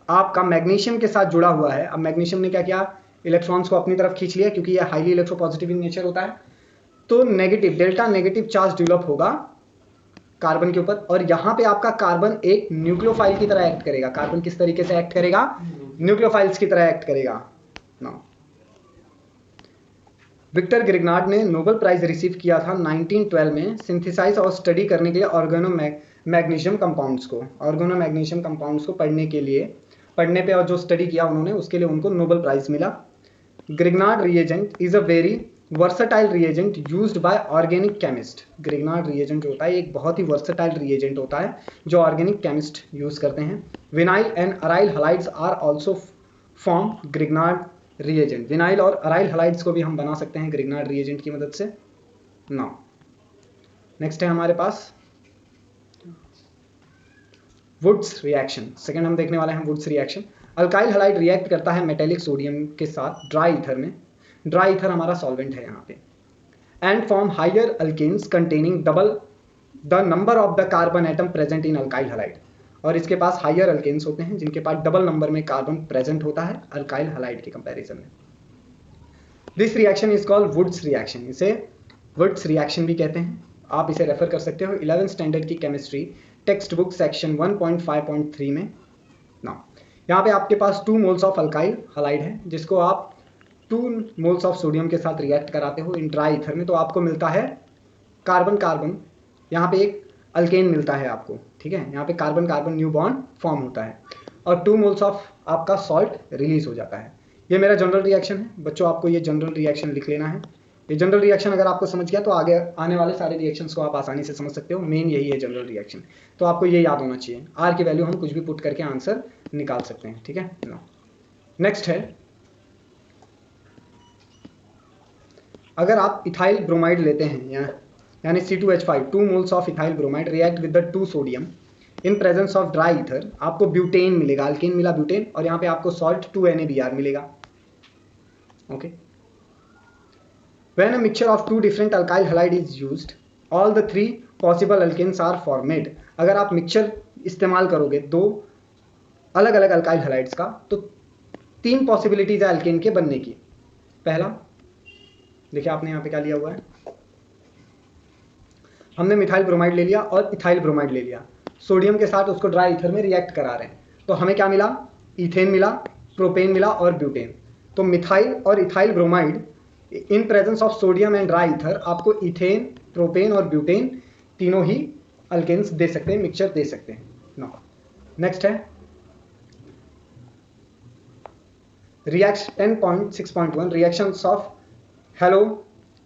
आपका मैग्नीशियम के साथ जुड़ा हुआ है, अब मैग्नीशियम ने क्या किया? इलेक्ट्रॉन्स को अपनी तरफ खींच लिया, क्योंकि यह हाईली इलेक्ट्रोपॉजिटिव इन नेचर होता है. तो negative, delta negative charge develop होगा कार्बन के ऊपर, और यहाँ पे आपका कार्बन एक न्यूक्लियोफाइल की तरह एक्ट करेगा. कार्बन किस तरीके से एक्ट करेगा? न्यूक्लियोफाइल्स की तरह एक्ट करेगा. नाउ, विक्टर ग्रिग्नार्ड ने नोबेल प्राइज रिसीव किया था 1912 में सिंथेसाइज और स्टडी करने के लिए ऑर्गेनो मैग्नीशियम कंपाउंड्स को. ऑर्गेनो मैग्नीशियम कंपाउंड्स को पढ़ने पे और जो स्टडी किया उन्होंने, उसके लिए उनको नोबेल प्राइज मिला. Grignard reagent is a very versatile reagent used by organic chemist. Grignard reagent जो होता है एक बहुत ही वर्सटाइल रिएजेंट होता है जो ऑर्गेनिक केमिस्ट यूज करते हैं. Vinyl and aryl halides are also form Grignard reagent. Vinyl और अराइल हैलाइड्स को भी हम बना सकते हैं ग्रिग्नार्ड रिएजेंट की मदद से. नाउ नेक्स्ट है हमारे पास वुड्स रिएक्शन. सेकंड हम देखने वाले हैं Wurtz reaction. Alkyl halide react करता है मेटेलिक सोडियम के साथ ड्राई ईथर में. ड्राई ईथर हमारा सॉल्वेंट है यहाँ पे. And form higher alkanes containing double the number of the carbon atom present in alkyl halide. और इसके पास हायर अल्केन्स होते हैं जिनके पास डबल नंबर में कार्बन प्रेजेंट होता है अल्काइल हैलाइड के कंपैरिजन में. This reaction is called Wurtz reaction. इसे वुड्स रिएक्शन भी कहते हैं. आप इसे रेफर कर सकते हो 11th स्टैंडर्ड की केमिस्ट्री टेक्स्ट बुक सेक्शन 1.5.3 में। ना यहाँ पे आपके पास 2 मोल्स ऑफ अल्काइल हलाइड है, जिसको आप 2 मोल्स ऑफ सोडियम के साथ रिएक्ट कराते हो इन ड्राई ईथर में, तो आपको मिलता है कार्बन कार्बन, यहाँ पे एक अल्केन मिलता है आपको, ठीक है। यहाँ पे carbon carbon new bond form होता है और 2 मोल्स ऑफ आपका सॉल्ट रिलीज हो जाता है। ये मेरा जनरल रिएक्शन है बच्चों, आपको ये जनरल रिएक्शन लिख लेना है। ये जनरल रिएक्शन अगर आपको समझ गया तो आगे आने वाले सारे रिएक्शंस को आप आसानी से समझ सकते हो। मेन यही है जनरल रिएक्शन, तो आपको ये याद होना चाहिए। आर की वैल्यू हम कुछ भी पुट करके आंसर निकाल सकते हैं, ठीक है। नेक्स्ट है, अगर आप इथाइल ब्रोमाइड लेते हैं यानी C2H5, 2 moles of ethyl bromide react with the 2 sodium in presence of dry ether, आपको ब्यूटेन मिलेगा, अल्केन मिला ब्यूटेन, और यहाँ पे आपको सॉल्ट 2NaBr मिलेगा। Okay, when a mixture of 2 different alkyl halide is used, all the 3 possible alkanes are formed. अगर आप मिक्सचर इस्तेमाल करोगे 2 अलग अलग अल्काइल हैलाइड्स का, तो 3 पॉसिबिलिटीज है अल्केन के बनने की। पहला देखिए आपने यहाँ पे क्या लिया हुआ है, हमने मिथाइल ब्रोमाइड ले लिया और इथाइल ब्रोमाइड ले लिया, सोडियम के साथ उसको ड्राई ईथर में रिएक्ट करा रहे हैं, तो हमें क्या मिला, इथेन मिला, प्रोपेन मिला और ब्यूटेन। तो मिथाइल और ethyl bromide in presence of sodium and dry ether आपको इथेन, प्रोपेन और ब्यूटेन तीनों ही अल्केन्स दे सकते हैं, मिक्सचर दे सकते हैं। नेक्स्ट है reaction 10.6.1 reactions of hello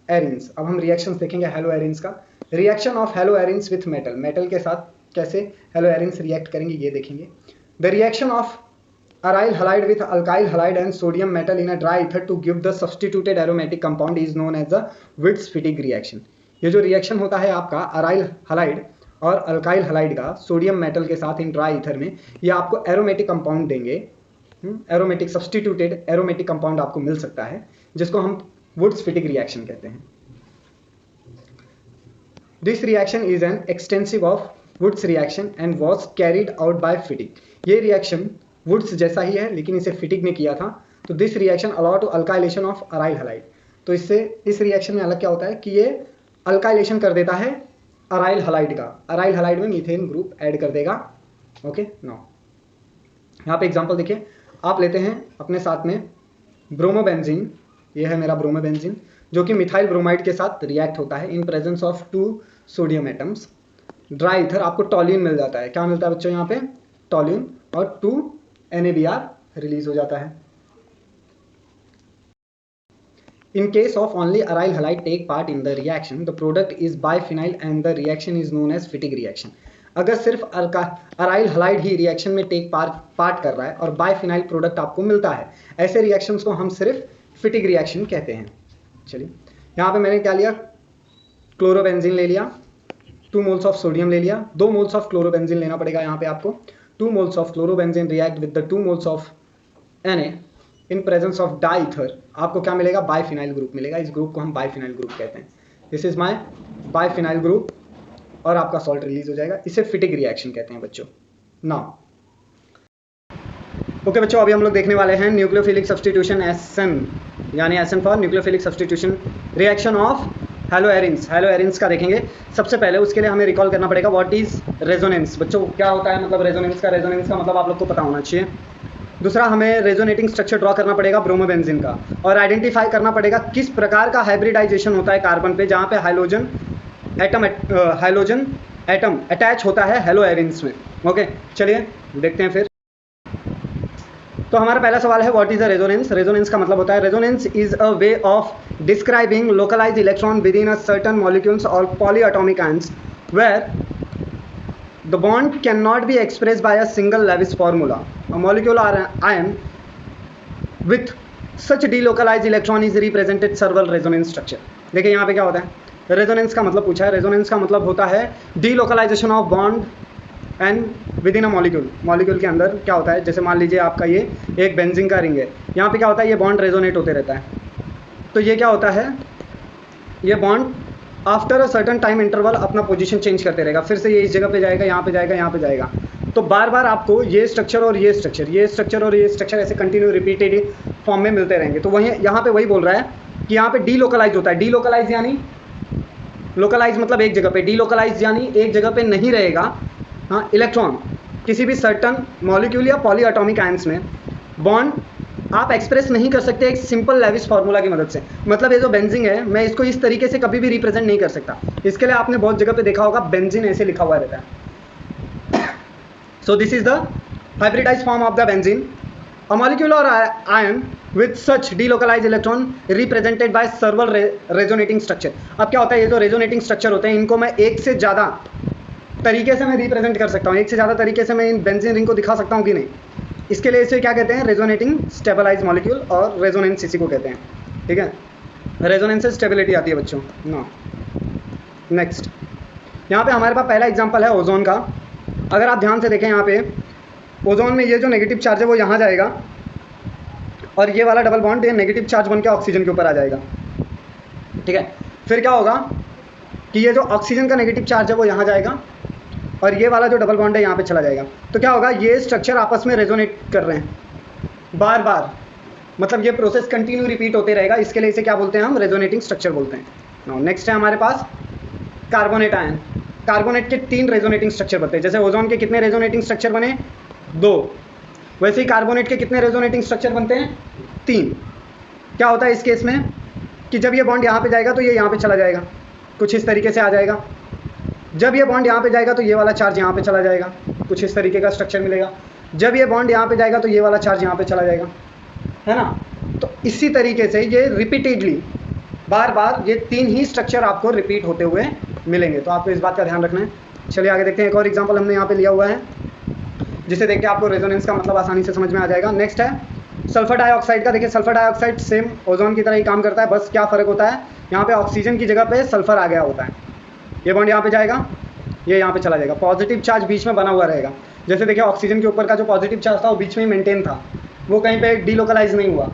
arenes. अब हम रिएक्शंस देखेंगे हेलो एरिन्स का। Reaction of hello arenes with metal, metal के साथ कैसे हेलो एरिन्स रिएक्ट करेंगे ये देखेंगे। The reaction of aryl halide with alkyl halide and sodium metal in a dry ether to give the substituted aromatic compound is known as the Wurtz Fittig reaction. ये जो रिएक्शन होता है आपका अराइल हलाइड और अल्काइल हलाइड का सोडियम मेटल के साथ इन ड्राई ईथर में, ये आपको एरोमेटिक कंपाउंड देंगे, एरोमेटिक सब्स्टिट्यूटेड एरोमेटिक कंपाउंड आपको मिल सकता है, जिसको हम वुड्स-फिटिग रिएक्शन कहते हैं। This reaction is an extensive of Woods reaction and was carried out by Fittig। ये रिएक्शन वुड्स जैसा ही है लेकिन इसे फिटिग ने किया था। तो this reaction allow to alkylation of aryl halide. तो इससे इस रिएक्शन में अलग क्या होता है कि ये अल्काइलेशन कर देता है अराइल हलाइड का, अराइल हलाइड में मीथेन ग्रुप ऐड कर देगा। ओके, नाउ यहाँ पे एग्जांपल देखिए, आप लेते हैं अपने साथ में ब्रोमोबेंजीन, ये है मेरा ब्रोमोबेंजीन, जो कि मिथाइल ब्रोमाइड के साथ रिएक्ट होता है इन presence of 2 sodium atoms. Dry ether आपको टॉल्यून मिल जाता है, क्या मिलता है बच्चों यहाँ पे, टॉल्यून, और 2NaBr रिलीज हो जाता है। In case of only aryl halide take part in the reaction, the product is biphenyl and the reaction is known as Fittig reaction। अगर सिर्फ अराइल हलाइड ही रिएक्शन में टेक पार्ट कर रहा है और बाइफिनाइल प्रोडक्ट आपको मिलता है, ऐसे रिएक्शंस को हम सिर्फ फिटिग रिएक्शन कहते हैं। चलिए यहाँ पे मैंने क्या लिया, क्लोरोबेंजीन ले लिया, 2 मोल्स ऑफ सोडियम ले लिया, 2 मोल्स ऑफ क्लोरोबेंजीन लेना पड़ेगा यहाँ पे आपको। 2 moles of chlorobenzene react with the 2 moles of Na in presence of dry ether, आपको क्या मिलेगा, बाइफिनाइल ग्रुप मिलेगा। इस ग्रुप को हम बाइफिनाइल ग्रुप कहते हैं। This is my biphenyl group, और आपका सॉल्ट रिलीज हो जाएगा। इसे फिटिग रिएक्शन कहते हैं बच्चों। नाउ ओके बच्चों, अभी हम लोग देखने वाले हैं न्यूक्लियोफिलिक सब्स्टिट्यूशन SN, यानी SN for nucleophilic substitution reaction of हेलोएरिन्स। हेलोएरिन्स का देखेंगे। सबसे पहले उसके लिए हमें रिकॉल करना पड़ेगा व्हाट इज रेजोनेंस। बच्चों क्या होता है मतलब रेजोनेंस का मतलब आप लोग को पता होना चाहिए। दूसरा, हमें रेजोनेटिंग स्ट्रक्चर ड्रॉ करना पड़ेगा ब्रोमोबेंजीन का, और आइडेंटिफाई करना पड़ेगा किस प्रकार का हाइब्रिडाइजेशन होता है कार्बन पे, जहाँ पे हाइलोजन एटम अटैच होता है हेलोएरिन्स में। ओके चलिए देखते हैं फिर। तो हमारा पहला सवाल है what is a resonance. Resonance का मतलब होता है, resonance is a way of describing localised electron within a certain molecules और polyatomic ions where the bond cannot be expressed by a single Lewis formula. A molecular ion with such delocalized electron is represented several resonance structure। देखिए यहाँ पे क्या होता है, रेजोनेंस का मतलब पूछा है। रेजोनेंस का मतलब होता है delocalization of bond and within a molecule. Molecule के अंदर क्या होता है, जैसे मान लीजिए आपका ये एक बेंजीन का रिंग है, यहाँ पे क्या होता है, ये बॉन्ड रेजोनेट होते रहता है। तो ये क्या होता है, ये bond after a certain time interval अपना पोजीशन चेंज करते रहेगा, फिर से ये इस जगह पे जाएगा, यहाँ पे जाएगा, यहाँ पे जाएगा। तो बार बार आपको ये स्ट्रक्चर और ये स्ट्रक्चर, ये स्ट्रक्चर और ये स्ट्रक्चर ऐसे कंटिन्यू रिपीटेड फॉर्म में मिलते रहेंगे। तो वहीं यहाँ पे वही बोल रहा है कि यहाँ पे डीलोकलाइज होता है। डीलोकलाइज यानी, लोकलाइज मतलब एक जगह पे, डीलोकलाइज यानी एक जगह पे नहीं रहेगा, हाँ, इलेक्ट्रॉन किसी भी सर्टन मॉलिक्यूल या पॉलीएटॉमिक आयंस में बॉन्ड आप एक्सप्रेस नहीं कर सकते एक सिंपल लेविस फार्मूला की मदद से। मतलब ये जो बेंजीन है, मैं इसको इस तरीके से कभी भी रिप्रेजेंट नहीं कर सकता। इसके लिए आपने बहुत जगह पे देखा होगा बेंजीन ऐसे लिखा हुआ रहता है। So this is the hybridised form of the benzene, a molecule और ion with such delocalise electron represented by several resonating structure. अब क्या होता है, ये जो रेजोनेटिंग स्ट्रक्चर होते हैं इनको मैं एक से ज़्यादा तरीके से मैं रिप्रेजेंट कर सकता हूँ, एक से ज़्यादा तरीके से मैं इन बेंजीन रिंग को दिखा सकता हूँ कि नहीं। इसके लिए इसे क्या कहते हैं, रेजोनेटिंग स्टेबलाइज मॉलिक्यूल, और रेजोनेंस इसी को कहते हैं। ठीक है, रेजोनेंस से स्टेबिलिटी आती है बच्चों। नो, नेक्स्ट यहाँ पे हमारे पास पहला एग्जांपल है ओजोन का। अगर आप ध्यान से देखें यहाँ पे ओजोन में ये जो नेगेटिव चार्ज है वो यहाँ जाएगा, और ये वाला डबल बॉन्ड ये नेगेटिव चार्ज बन के ऑक्सीजन के ऊपर आ जाएगा। ठीक है, फिर क्या होगा कि ये जो ऑक्सीजन का नेगेटिव चार्ज है वो यहाँ जाएगा, और ये वाला जो डबल बॉन्ड है यहाँ पे चला जाएगा। तो क्या होगा, ये स्ट्रक्चर आपस में रेजोनेट कर रहे हैं बार बार, मतलब ये प्रोसेस कंटिन्यू रिपीट होते रहेगा। इसके लिए इसे क्या बोलते हैं हम, रेजोनेटिंग स्ट्रक्चर बोलते हैं। नेक्स्ट है हमारे पास कार्बोनेट आयन। कार्बोनेट के 3 रेजोनेटिंग स्ट्रक्चर बनते हैं। जैसे ओजोन के कितने रेजोनेटिंग स्ट्रक्चर बने, 2, वैसे ही कार्बोनेट के कितने रेजोनेटिंग स्ट्रक्चर बनते हैं, 3। क्या होता है इस केस में कि जब ये बॉन्ड यहाँ पे जाएगा तो ये यहाँ पे चला जाएगा, कुछ इस तरीके से आ जाएगा। जब ये बॉन्ड यहाँ पे जाएगा तो ये वाला चार्ज यहाँ पे चला जाएगा, कुछ इस तरीके का स्ट्रक्चर मिलेगा। जब ये बॉन्ड यहाँ पे जाएगा तो ये वाला चार्ज यहाँ पे चला जाएगा, है ना। तो इसी तरीके से ये रिपीटेडली बार बार ये 3 ही स्ट्रक्चर आपको रिपीट होते हुए मिलेंगे। तो आपको इस बात का ध्यान रखना है। चलिए आगे देखते हैं। एक और एग्जाम्पल हमने यहाँ पे लिया हुआ है, जिसे देख के आपको रेजोनेंस का मतलब आसानी से समझ में आ जाएगा। नेक्स्ट है सल्फर डाइऑक्साइड का। देखिए सल्फर डाइऑक्साइड सेम ओजोन की तरह ही काम करता है, बस क्या फ़र्क होता है, यहाँ पे ऑक्सीजन की जगह पे सल्फर आ गया होता है। ये बॉन्ड यहाँ पे जाएगा, ये यहाँ पे चला जाएगा, पॉजिटिव चार्ज बीच में बना हुआ रहेगा। जैसे देखिए ऑक्सीजन के ऊपर का जो पॉजिटिव चार्ज था वो बीच में ही मेंटेन था, वो कहीं पे डीलोकलाइज नहीं हुआ।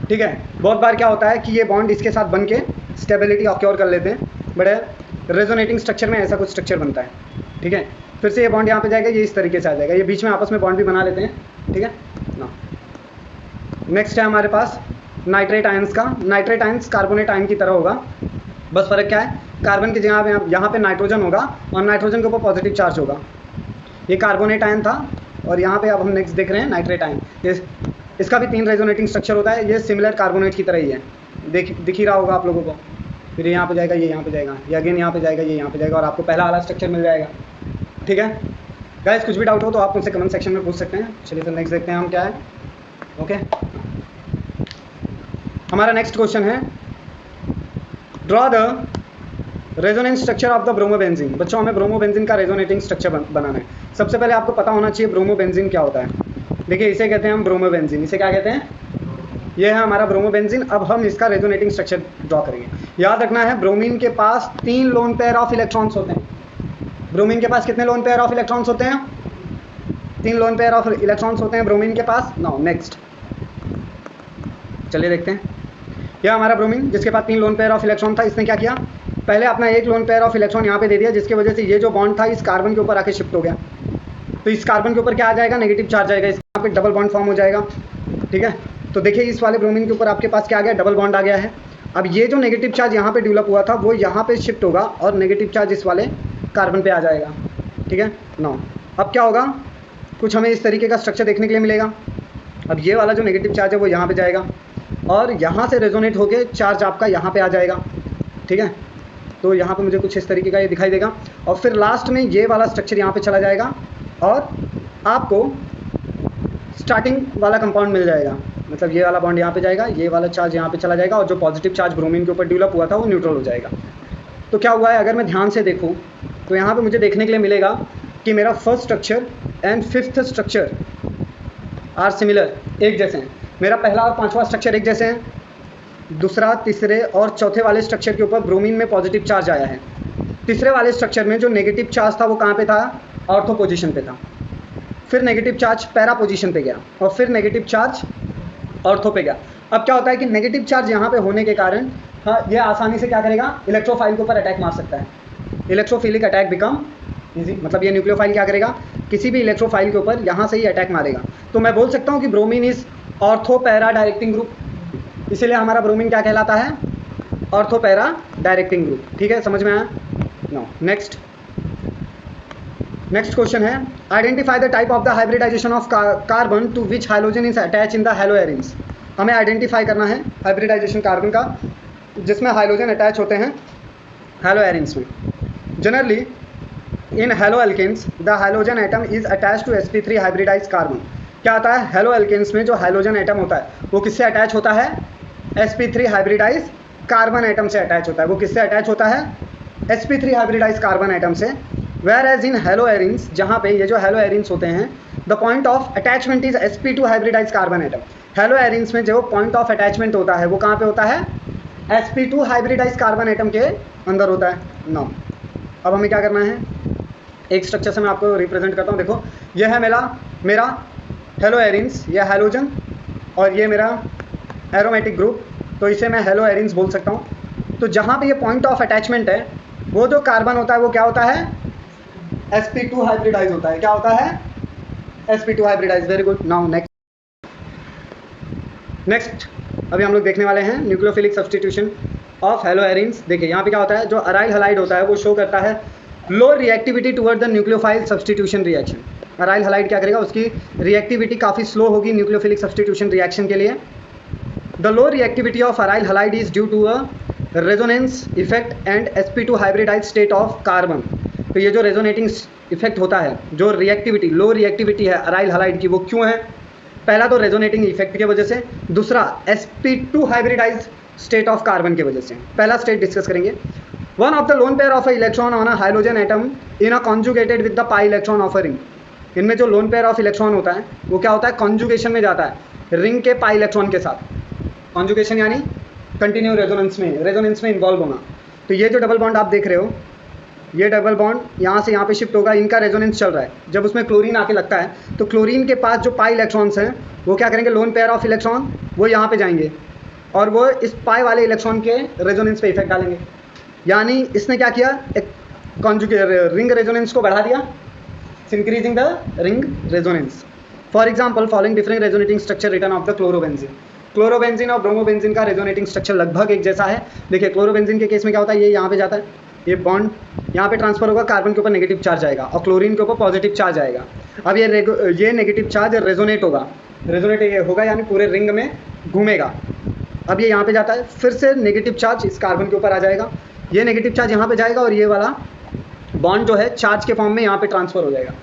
ठीक है, बहुत बार क्या होता है कि ये बॉन्ड इसके साथ बन के स्टेबिलिटी ऑक्योर कर लेते हैं, बट रेजोनेटिंग स्ट्रक्चर में ऐसा कुछ स्ट्रक्चर बनता है। ठीक है, फिर से ये बॉन्ड यहाँ पे जाएगा, ये इस तरीके से आ जाएगा, ये बीच में आपस में बॉन्ड भी बना लेते हैं। ठीक है ना। नेक्स्ट है हमारे पास नाइट्रेट आयंस का। नाइट्रेट आयंस कार्बोनेट आयन की तरह होगा, बस फ़र्क क्या है, कार्बन की जगह पे यहाँ पे नाइट्रोजन होगा और नाइट्रोजन के ऊपर पॉजिटिव चार्ज होगा। ये कार्बोनेट आयन था, और यहाँ पे अब हम नेक्स्ट देख रहे हैं नाइट्रेट आयन। इसका भी 3 रेजोनेटिंग स्ट्रक्चर होता है, ये सिमिलर कार्बोनेट की तरह ही है, दिख ही रहा होगा आप लोगों को। फिर यहाँ पे जाएगा, ये यहाँ पे जाएगा, ये अगेन यहाँ पे जाएगा, ये यहाँ पे जाएगा, और आपको पहला वाला स्ट्रक्चर मिल जाएगा। ठीक है गाइस, कुछ भी डाउट हो तो आप मुझसे कमेंट सेक्शन में पूछ सकते हैं। चलिए फिर नेक्स्ट देखते हैं हम क्या है। ओके, हमारा नेक्स्ट क्वेश्चन है, draw the resonance structure of the bromobenzene. बच्चों हमें ब्रोमोबेंजीन का रेजोनेटिंग स्ट्रक्चर बनाना है। सबसे पहले आपको पता होना चाहिए ब्रोमोबेंजीन क्या होता है। देखिए इसे कहते हैं हम ब्रोमोबेंजीन, इसे क्या कहते हैं, ये है हमारा ब्रोमोबेंजीन। अब हम इसका रेजोनेटिंग स्ट्रक्चर ड्रॉ करेंगे। याद रखना है ब्रोमीन के पास 3 लोन पेयर ऑफ इलेक्ट्रॉन्स होते हैं। ब्रोमीन के पास कितने लोन पेयर ऑफ इलेक्ट्रॉन्स होते हैं, 3 लोन पेयर ऑफ इलेक्ट्रॉन्स होते हैं ब्रोमीन के पास। नाउ नेक्स्ट चलिए देखते हैं। यह हमारा ब्रोमीन जिसके पास 3 लोन पेयर ऑफ इलेक्ट्रॉन था, इसने क्या किया, पहले अपना 1 लोन पेयर ऑफ इलेक्ट्रॉन यहाँ पे दे दिया, जिसकी वजह से ये जो बॉन्ड था इस कार्बन के ऊपर आके शिफ्ट हो गया। तो इस कार्बन के ऊपर क्या आ जाएगा, नेगेटिव चार्ज आएगा, यहाँ पे डबल बॉन्ड फॉर्म हो जाएगा। ठीक है, तो देखिए इस वाले ब्रोमीन के ऊपर आपके पास क्या आ गया, डबल बॉन्ड आ गया है। अब ये जो नेगेटिव चार्ज यहाँ पे डेवलप हुआ था वो यहाँ पे शिफ्ट होगा, और नेगेटिव चार्ज इस वाले कार्बन पे आ जाएगा। ठीक है नो, अब क्या होगा, कुछ हमें इस तरीके का स्ट्रक्चर देखने के लिए मिलेगा। अब ये वाला जो नेगेटिव चार्ज है वो यहाँ पे जाएगा, और यहाँ से रेजोनेट होके चार्ज आपका यहाँ पे आ जाएगा। ठीक है, तो यहाँ पे मुझे कुछ इस तरीके का ये दिखाई देगा, और फिर लास्ट में ये वाला स्ट्रक्चर यहाँ पे चला जाएगा, और आपको स्टार्टिंग वाला कंपाउंड मिल जाएगा। मतलब ये वाला बॉन्ड यहाँ पे जाएगा, ये वाला चार्ज यहाँ पे चला जाएगा, और जो पॉजिटिव चार्ज ब्रोमीन के ऊपर डेवलप हुआ था वो न्यूट्रल हो जाएगा। तो क्या हुआ है, अगर मैं ध्यान से देखूँ तो यहाँ पे मुझे देखने के लिए मिलेगा कि मेरा first structure and 5th structure are similar, एक जैसे हैं। मेरा पहला और 5वां स्ट्रक्चर एक जैसे हैं। दूसरा, तीसरे और चौथे वाले स्ट्रक्चर के ऊपर ब्रोमीन में पॉजिटिव चार्ज आया है। तीसरे वाले स्ट्रक्चर में जो नेगेटिव चार्ज था वो कहाँ पे था, ऑर्थो पोजीशन पे था। फिर नेगेटिव चार्ज पैरा पोजीशन पे गया, और फिर नेगेटिव चार्ज ऑर्थो पे गया। अब क्या होता है कि नेगेटिव चार्ज यहाँ पे होने के कारण हाँ ये आसानी से क्या करेगा, इलेक्ट्रोफाइल के ऊपर अटैक मार सकता है। इलेक्ट्रोफिलिक अटैक बिकम इजी, मतलब ये न्यूक्लियोफाइल क्या करेगा, किसी भी इलेक्ट्रोफाइल के ऊपर यहाँ से ही अटैक मारेगा। तो मैं बोल सकता हूँ कि bromine is ortho para directing group, इसीलिए हमारा ब्रोमीन क्या कहलाता है, ऑर्थो पैरा डायरेक्टिंग ग्रुप। ठीक है, समझ में आया। नो नेक्स्ट, नेक्स्ट क्वेश्चन है, identify the type of the hybridization of carbon to which hydrogen is attach in the haloarenes. हमें आइडेंटिफाई करना है हाइब्रिडाइजेशन कार्बन का जिसमें हाइड्रोजन अटैच होते हैं हेलो एरिन्स में। Generally in haloalkanes the hydrogen atom is attach to sp3 hybridize carbon. क्या आता है, हेलो एल्केन्स में जो हाइड्रोजन एटम होता है वो किससे अटैच होता है, sp3 हाइब्रिडाइज कार्बन एटम से अटैच होता है। वो किससे अटैच होता है, sp3 हाइब्रिडाइज कार्बन एटम से। Whereas in haloarenes, जहाँ पे ये जो हेलो एरिन्स होते हैं, the point of attachment is sp2 hybridize carbon atom. Haloarenes में जो पॉइंट ऑफ अटैचमेंट होता है वो कहाँ पे होता है, sp2 हाइब्रिडाइज कार्बन एटम के अंदर होता है। नाउ अब हमें क्या करना है, एक स्ट्रक्चर से मैं आपको रिप्रेजेंट करता हूँ। देखो ये है मेरा हेलो एरिन्स, ये हैलोजन, और ये मेरा एरोमेटिक ग्रुप, तो इसे मैं हेलो एरिन्स बोल सकता हूँ। तो जहाँ पे ये पॉइंट ऑफ अटैचमेंट है वो जो कार्बन होता है वो क्या होता है, sp2 हाइब्रिडाइज होता है। क्या होता है, sp2 hybridize. Very good. Now next अभी हम लोग देखने वाले हैं nucleophilic substitution of hello arenes. देखिए यहाँ पे क्या होता है, जो अराइल हलाइड होता है वो शो करता है लो reactivity toward the nucleophile substitution reaction. Aryl halide क्या करेगा, उसकी रिएक्टिविटी काफ़ी स्लो होगी न्यूक्लियोफिलिक सब्स्टिट्यूशन रिएक्शन के लिए। The low reactivity of aryl halide is due to a resonance effect and sp2 hybridize state of carbon. तो ये जो रेजोनेटिंग इफेक्ट होता है, जो रिएक्टिविटी लो रिएक्टिविटी है अराइल हलाइड की, वो क्यों है, पहला तो रेजोनेटिंग इफेक्ट की वजह से, दूसरा sp2 hybridize state of carbon की वजह से। पहला स्टेट डिस्कस करेंगे। One of the lone pair of a electron on a hydrogen atom in a conjugated with the pi electron of a ring. इनमें जो लोन पेयर ऑफ इलेक्ट्रॉन होता है वो क्या होता है, कॉन्जुगेशन में जाता है रिंग के पाई इलेक्ट्रॉन के साथ। कॉन्जुगेशन यानी कंटिन्यू रेजोनेंस में इन्वॉल्व होना। तो ये जो डबल बॉन्ड आप देख रहे हो, ये डबल बॉन्ड यहाँ से यहाँ पे शिफ्ट होगा, इनका रेजोनेंस चल रहा है। जब उसमें क्लोरीन आके लगता है तो क्लोरीन के पास जो पाई इलेक्ट्रॉन्स हैं वो क्या करेंगे, लोन पेयर ऑफ इलेक्ट्रॉन वो यहाँ पे जाएंगे और वो इस पाई वाले इलेक्ट्रॉन के रेजोनेंस पे इफेक्ट डालेंगे। यानी इसने क्या किया, एक रिंग रेजोनेंस को बढ़ा दिया, increasing the ring resonance. For example following different resonating structure return of the chlorobenzene. Chlorobenzene और ब्रोमोबेंजीन का रेजोनेटिंग स्ट्रक्चर लगभग एक जैसा है। देखिए क्लोरोबेंजीन के केस में क्या होता है, ये यहाँ पे जाता है, ये बॉन्ड यहाँ पे ट्रांसफर होगा, कार्बन के ऊपर नेगेटिव चार्ज आएगा और क्लोरीन के ऊपर पॉजिटिव चार्ज आएगा। अब ये नेगेटिव चार्ज रेजोनेट होगा, ये होगा यानी पूरे रिंग में घूमेगा। अब ये यहाँ पे जाता है, फिर से नेगेटिव चार्ज इस कार्बन के ऊपर आ जाएगा, ये नेगेटिव चार्ज यहाँ पे जाएगा और ये वाला बॉन्ड जो है चार्ज के फॉर्म में यहाँ पे ट्रांसफर हो जाएगा।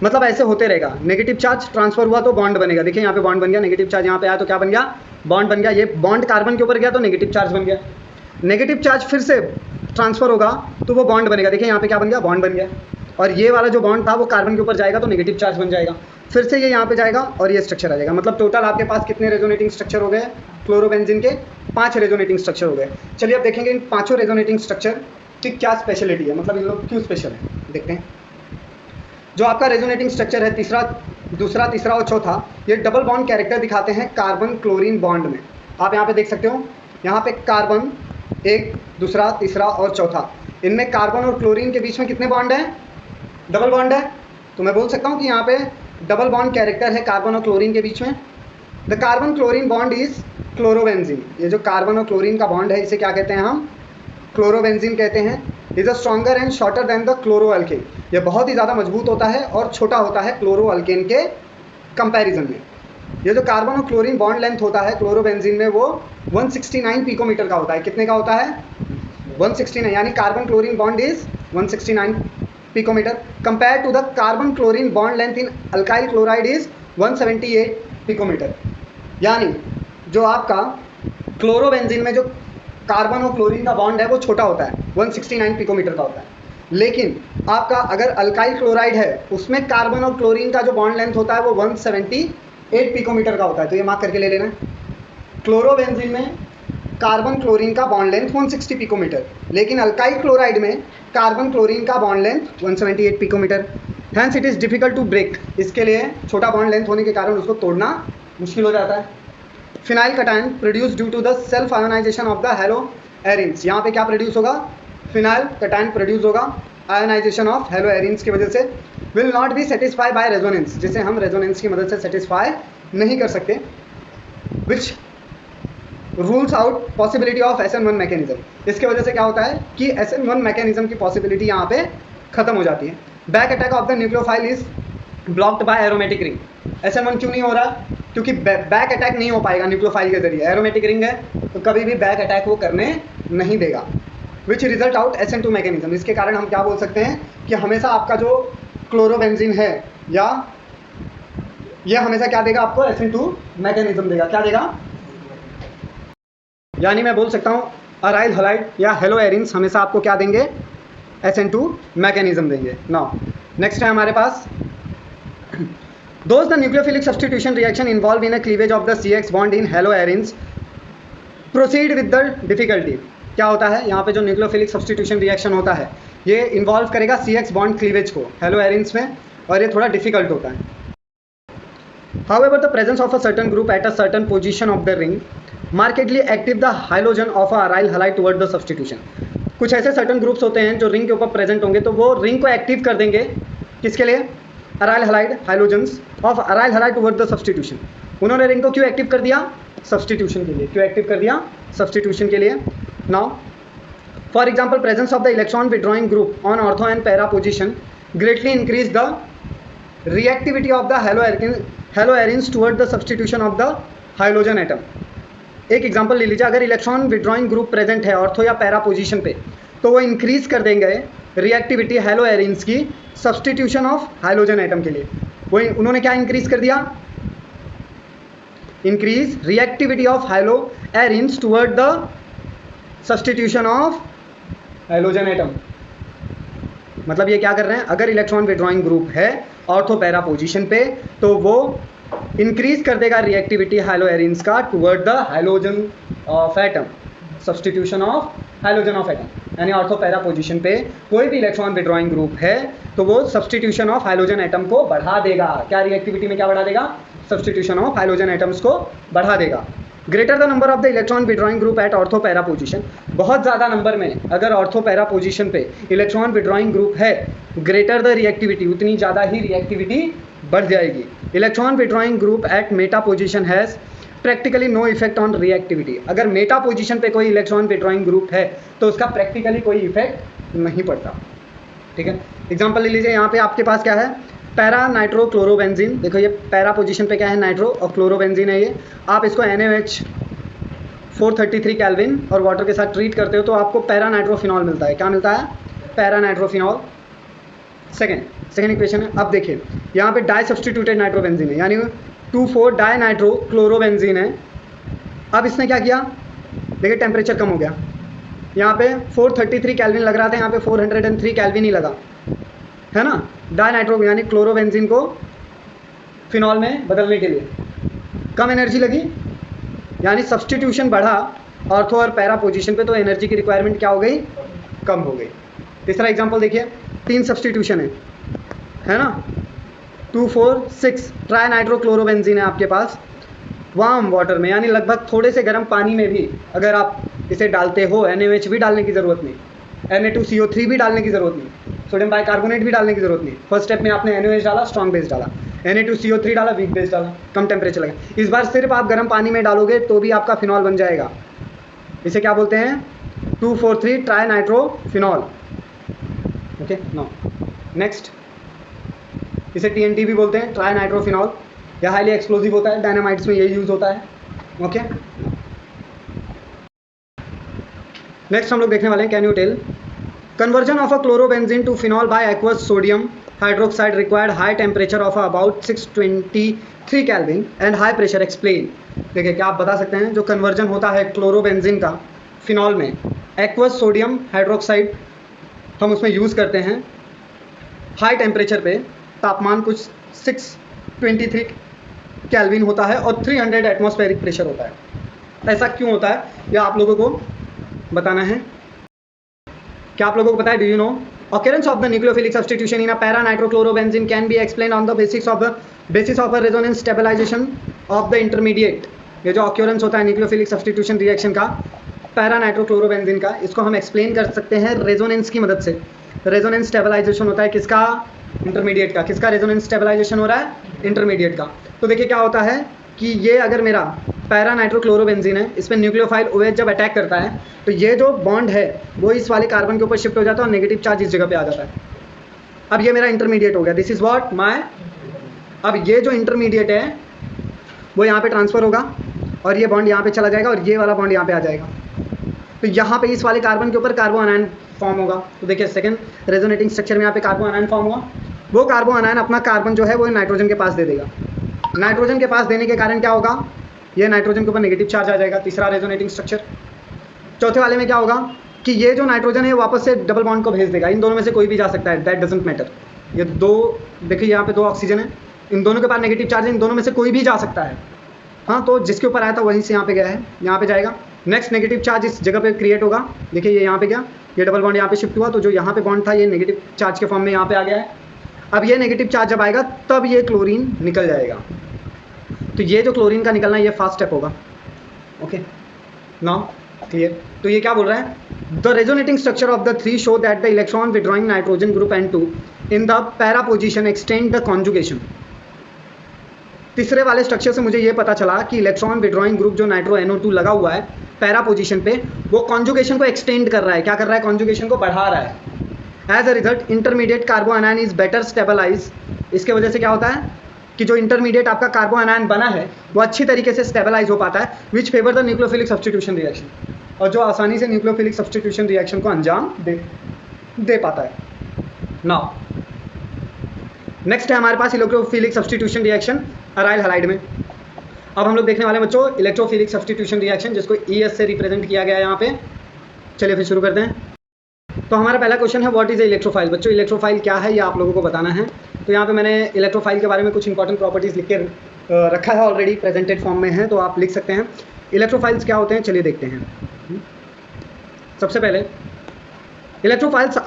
मतलब ऐसे होते रहेगा, नेगेटिव चार्ज ट्रांसफर हुआ तो बॉन्ड बनेगा। देखिए यहाँ पे बॉन्ड बन गया, नेगेटिव चार्ज यहाँ पे आया तो क्या बन गया, बॉन्ड बन गया। ये बॉन्ड कार्बन के ऊपर गया तो नेगेटिव चार्ज बन गया, नेगेटिव चार्ज फिर से ट्रांसफर होगा तो वो बॉन्ड बनेगा। देखिए यहाँ पे क्या बन गया, बॉन्ड बन गया। और ये वाला जो बॉन्ड था वो कार्बन के ऊपर जाएगा तो नेगेटिव चार्ज बन जाएगा, फिर से ये यहाँ पे जाएगा और ये स्ट्रक्चर आ जाएगा। मतलब टोटल आपके पास कितने रेजोनेटिंग स्ट्रक्चर हो गए, क्लोरोबेंजीन के 5 रेजोनेटिंग स्ट्रक्चर हो गए। चलिए अब देखेंगे इन 5 रेजोनेटिंग स्ट्रक्चर की क्या स्पेशलिटी है, मतलब इन लोग क्यों स्पेशल है, देखते हैं। जो आपका रेजोनेटिंग स्ट्रक्चर है दूसरा, तीसरा और चौथा, ये डबल बॉन्ड कैरेक्टर दिखाते हैं कार्बन क्लोरीन बॉन्ड में। आप यहाँ पे देख सकते हो, यहाँ पे कार्बन एक, दूसरा, तीसरा और चौथा, इनमें कार्बन और क्लोरीन के बीच में कितने बॉन्ड हैं, डबल बॉन्ड है। तो मैं बोल सकता हूँ कि यहाँ पे डबल बॉन्ड कैरेक्टर है कार्बन और क्लोरीन के बीच में। The carbon chlorine bond is chlorobenzene. ये जो कार्बन और क्लोरीन का बॉन्ड है इसे क्या कहते हैं हम, क्लोरोबेंजीन कहते हैं। Is a stronger and shorter than the chloroalkane. ये बहुत ही ज़्यादा मजबूत होता है और छोटा होता है क्लोरोअल्केन के कंपैरिजन में। ये जो कार्बन और क्लोरीन बॉन्ड लेंथ होता है क्लोरोबेंजीन में वो 169 पिकोमीटर का होता है। कितने का होता है, 169, यानी carbon chlorine bond is 169 picometer compare to the carbon chlorine bond length in alkyl chloride is 178 picometer. यानी जो आपका क्लोरोबेंजीन में जो कार्बन और क्लोरीन का बॉन्ड है वो छोटा होता है, 169 पिकोमीटर का होता है। लेकिन आपका अगर अल्काइल क्लोराइड है उसमें कार्बन और क्लोरीन का जो बॉन्ड लेंथ होता है वो 178 पिकोमीटर का होता है। तो ये मार्क करके ले लेना। क्लोरोबेंजीन में कार्बन क्लोरीन का बॉन्ड लेंथ 160 पिकोमीटर, लेकिन अल्काइल क्लोराइड में कार्बन क्लोरीन का bond length 178 picometer. Hence it is difficult to break. इसके लिए छोटा बॉन्ड लेंथ होने के कारण उसको तोड़ना मुश्किल हो जाता है। Phenyl cation produce due to the self ionization of the haloarenes. यहाँ पे क्या प्रोड्यूस होगा, फिनाइल कटायन प्रोड्यूस होगा आयोनाइजेशन ऑफ हेलो एरिन्स की वजह से। Will not be satisfy by resonance, जिसे हम रेजोनेंस की मदद से सेटिस्फाई नहीं कर सकते। Which rules out possibility of SN1 mechanism. इसके वजह से क्या होता है कि SN1 मैकेनिज्म की पॉसिबिलिटी यहाँ पे ख़त्म हो जाती है। Back attack of the nucleophile is blocked by aromatic ring. SN1 क्यों नहीं हो रहा? क्योंकि बैक अटैक नहीं हो पाएगा न्यूक्लियोफाइल के जरिए, एरोमेटिक रिंग है तो कभी भी बैक अटैक वो करने नहीं देगा। Which result out SN2 mechanism. इसके कारण हम क्या बोल सकते हैं कि हमेशा आपका जो क्लोरोबेंजीन है या ये हमेशा क्या देगा आपको? SN2 मैकेनिज्म देगा। क्या देगा? यानी मैं बोल सकता हूँ अराइल हलाइड या हेलो एरिन्स हमेशा आपको क्या देंगे? SN2 मैकेनिज्म देंगे। नाउ नेक्स्ट है हमारे पास Those the nucleophilic substitution reaction involved in a cleavage of the CX bond in haloarenes proceed with the difficulty। क्या होता है यहाँ पे? जो न्यूक्लियोफिलिक सब्सटीट्यूशन रिएक्शन होता है ये इन्वॉल्व करेगा CX बॉन्ड क्लीवेज को हेलोएरिन्स में, और ये थोड़ा डिफिकल्ट होता है। However, the presence of a certain group at a certain position of the ring markedly active the halogen of a aryl halide toward the substitution। कुछ ऐसे सर्टन ग्रुप्स होते हैं जो रिंग के ऊपर प्रेजेंट होंगे तो वो रिंग को एक्टिव कर देंगे। किसके लिए? Aryl halide, halogens of aryl halide toward the substitution. उन्होंने रिंग को क्यों एक्टिव कर दिया? सब्सटीट्यूशन के लिए। क्यों एक्टिव कर दिया? सब्सटीट्यूशन के लिए। Now for example presence of the electron withdrawing group on ortho and para position greatly increase the reactivity of the हेलोएरिन्स toward the substitution of the halogen atom. एक एग्जांपल ले लीजिए, अगर इलेक्ट्रॉन विड्रॉइंग ग्रुप प्रेजेंट है ऑर्थो या पैरा पोजीशन पे तो वो इंक्रीज कर देंगे रिएक्टिविटी हेलोएरिन्स की सब्सटीट्यूशन ऑफ हाइलोजन एटम के लिए। वो उन्होंने क्या इंक्रीज कर दिया? Increase reactivity of हेलोएरिन्स toward the substitution of halogen atom. मतलब ये क्या कर रहे हैं? अगर इलेक्ट्रॉन विड्रॉइंग ग्रुप है ऑर्थो पैरा पोजीशन पे तो वो इंक्रीज कर देगा रिएक्टिविटी हेलोएरिन्स का toward the halogen of atom, substitution of halogen of atom. यानी ऑर्थो पैरा पोजीशन पे कोई भी इलेक्ट्रॉन विड्रॉइंग ग्रुप है तो वो सब्सटीट्यूशन ऑफ हाइलोजन एटम को बढ़ा देगा। क्या रिएक्टिविटी में क्या बढ़ा देगा? सब्सटीट्यूशन ऑफ हाइलोजन एटम्स को बढ़ा देगा। Greater the number of the electron withdrawing group at ortho para position. बहुत ज़्यादा नंबर में अगर ऑर्थो पैरा पोजीशन पे इलेक्ट्रॉन विड्रॉइंग ग्रुप है, ग्रेटर द रिएक्टिविटी, उतनी ज़्यादा ही रिएक्टिविटी बढ़ जाएगी। Electron withdrawing group at meta position has practically no effect on reactivity. अगर मेटा पोजीशन पे कोई इलेक्ट्रॉन विड्रॉइंग ग्रुप है तो उसका प्रैक्टिकली कोई इफेक्ट नहीं पड़ता। ठीक है, एग्जांपल ले लीजिए, यहाँ पे आपके पास क्या है? Para nitro chlorobenzene. देखो ये पैरा पोजीशन पे क्या है? नाइट्रो, और क्लोरोबेंजीन है ये। आप इसको NaOH 433 केल्विन और वाटर के साथ ट्रीट करते हो तो आपको पैरा नाइट्रोफिनॉल मिलता है। क्या मिलता है? Para nitrophenol. सेकेंड इक्वेशन है। अब देखिए यहाँ पे डाई सब्सटीट्यूटेड नाइट्रोबेंजीन है, यानी 2,4 डाई नाइट्रो क्लोरोबेंजीन है। अब इसने क्या किया? देखिए टेम्परेचर कम हो गया। यहाँ पे 433 केल्विन लग रहा था, यहाँ पे 403 केल्विन ही लगा, है ना? डाई नाइट्रो यानी क्लोरोबेंजीन को फिनॉल में बदलने के लिए कम एनर्जी लगी, यानी सब्सटीट्यूशन बढ़ा ऑर्थो और पैरा पोजीशन पे तो एनर्जी की रिक्वायरमेंट क्या हो गई? कम हो गई। तीसरा एग्जांपल देखिए, 3 सब्सटीट्यूशन है ना? 2, 4, 6 ट्राई नाइट्रो क्लोरोबेंजीन है आपके पास वार्म वाटर में, यानी लगभग थोड़े से गर्म पानी में भी अगर आप इसे डालते हो, NaOH भी डालने की ज़रूरत नहीं, Na2CO3 भी डालने की ज़रूरत नहीं, सोडियम बाइकार्बोनेट भी डालने की ज़रूरत नहीं। फर्स्ट स्टेप में आपने NaOH डाला, स्ट्रॉन्ग बेस डाला, Na2CO3 डाला, वीक बेस डाला, कम टेम्परेचर लगा। इस बार सिर्फ आप गर्म पानी में डालोगे तो भी आपका फिनॉल बन जाएगा। इसे क्या बोलते हैं? 2,4,3 tri nitrophenol. Okay, no next, इसे TNT भी बोलते हैं, ट्राई नाइट्रोफिनॉल। यह हाईली एक्सप्लोजिव होता है, डायनामाइट्स में यही यूज़ होता है। ओके, नेक्स्ट हम लोग देखने वाले हैं, can you tell conversion of a chlorobenzene to phenol by aqueous sodium hydroxide required high temperature of about 623 kelvin and high pressure explain. देखिए क्या आप बता सकते हैं जो कन्वर्जन होता है क्लोरोबेंजीन का फिनॉल में, एक्वस सोडियम हाइड्रोक्साइड हम उसमें यूज़ करते हैं हाई टेम्परेचर पे, तापमान कुछ 623 केल्विन होता है और 300 एटमॉस्फेरिक प्रेशर होता है। ऐसा क्यों होता है यह आप लोगों को बताना है। क्या आप लोगों को पता है? Do you know occurrence of the nucleophilic substitution in a para nitrochlorobenzene can be explained on the basis of a resonance stabilization of the intermediate। ये जो occurrence होता है न्यूक्लियोफिलिक सब्सटीट्यूशन रिएक्शन का पैरा नाइट्रोक्लोरोबेंजीन का, इसको हम एक्सप्लेन कर सकते हैं रेजोनेंस की मदद से। रेजोनेंस स्टेबलाइजेशन होता है किसका? इंटरमीडिएट का। किसका रेजोनेंस स्टेबलाइजेशन हो रहा है? इंटरमीडिएट का। तो देखिए क्या होता है कि ये अगर मेरा पैरा नाइट्रोक्लोरोबेंजीन है, इस पर न्यूक्लियोफाइल OH जब अटैक करता है तो ये जो बॉन्ड है वो इस वाले कार्बन के ऊपर शिफ्ट हो जाता है और नेगेटिव चार्ज इस जगह पे आ जाता है। अब ये मेरा इंटरमीडिएट हो गया, दिस इज़ व्हाट माय, अब ये जो इंटरमीडिएट है वो यहाँ पे ट्रांसफ़र होगा और ये बॉन्ड यहाँ पे चला जाएगा और ये वाला बॉन्ड यहाँ पे आ जाएगा। तो यहाँ पे इस वाले कार्बन के ऊपर कार्बो अनायन फॉर्म होगा। तो देखिए सेकंड रेजोनेटिंग स्ट्रक्चर में यहाँ पे कार्बो अनायन फॉर्म हुआ। वो कार्बो अनायन अपना कार्बन जो है वो नाइट्रोजन के पास दे देगा। नाइट्रोजन के पास देने के कारण क्या होगा, ये नाइट्रोजन के ऊपर नेगेटिव चार्ज आ जाएगा, तीसरा रेजोनेटिंग स्ट्रक्चर। चौथे वाले में क्या होगा कि ये जो नाइट्रोजन है वापस से डबल बॉन्ड को भेज देगा। इन दोनों में से कोई भी जा सकता है, दैट डजंट मैटर। ये दो, देखिए यहाँ पे दो ऑक्सीजन है, इन दोनों के पास नेगेटिव चार्ज है, इन दोनों में से कोई भी जा सकता है। हाँ, तो जिसके ऊपर आया था वहीं से यहाँ पे गया है, यहाँ पे जाएगा। नेक्स्ट नेगेटिव चार्ज इस जगह पे क्रिएट होगा। देखिए ये यहाँ पे गया, ये डबल बॉन्ड यहाँ पे शिफ्ट हुआ, तो जो यहाँ पे बॉन्ड था ये नेगेटिव चार्ज के फॉर्म में यहाँ पे आ गया है। अब ये नेगेटिव चार्ज जब आएगा तब ये क्लोरीन निकल जाएगा। तो ये जो क्लोरीन का निकलना ये फर्स्ट स्टेप होगा। Okay, now clear. तो ये क्या बोल रहा है, the resonating structure of the three show that the electron withdrawing nitrogen group N2 in the para position extend the conjugation. तीसरे वाले स्ट्रक्चर से मुझे ये पता चला कि इलेक्ट्रॉन विड्रॉइंग ग्रुप जो नाइट्रो NO2 लगा हुआ है पैरा पोजीशन पे, वो कॉन्जुगेशन को एक्सटेंड कर रहा है। क्या कर रहा है, कॉन्जुगेशन को बढ़ा रहा है। As a result intermediate carbanion is better stabilize. इसके वजह से क्या होता है कि जो इंटरमीडिएट आपका कार्बो अनायन बना है वो अच्छी तरीके से स्टेबलाइज हो पाता है, which favour the nucleophilic substitution reaction, और जो आसानी से न्यूक्लियोफिलिक सब्स्टिट्यूशन रिएक्शन को अंजाम दे पाता है। नाउ नेक्स्ट है हमारे पास electrophilic substitution reaction aryl halide में। अब हम लोग देखने वाले हैं बच्चों इलेक्ट्रोफिलिक सब्स्टिट्यूशन रिएक्शन, जिसको ES से रिप्रेजेंट किया गया है यहाँ पे। चलिए फिर शुरू करते हैं। तो हमारा पहला क्वेश्चन है व्हाट इज इलेक्ट्रोफाइल। बच्चों इलेक्ट्रोफाइल क्या है ये आप लोगों को बताना है। तो यहाँ पे मैंने इलेक्ट्रोफाइल के बारे में कुछ इंपॉर्टेंट प्रॉपर्टीज़ लिख के रखा है, ऑलरेडी प्रेजेंटेड फॉर्म में है, तो आप लिख सकते हैं। इलेक्ट्रोफाइल्स क्या होते हैं चलिए देखते हैं। सबसे पहले electrophiles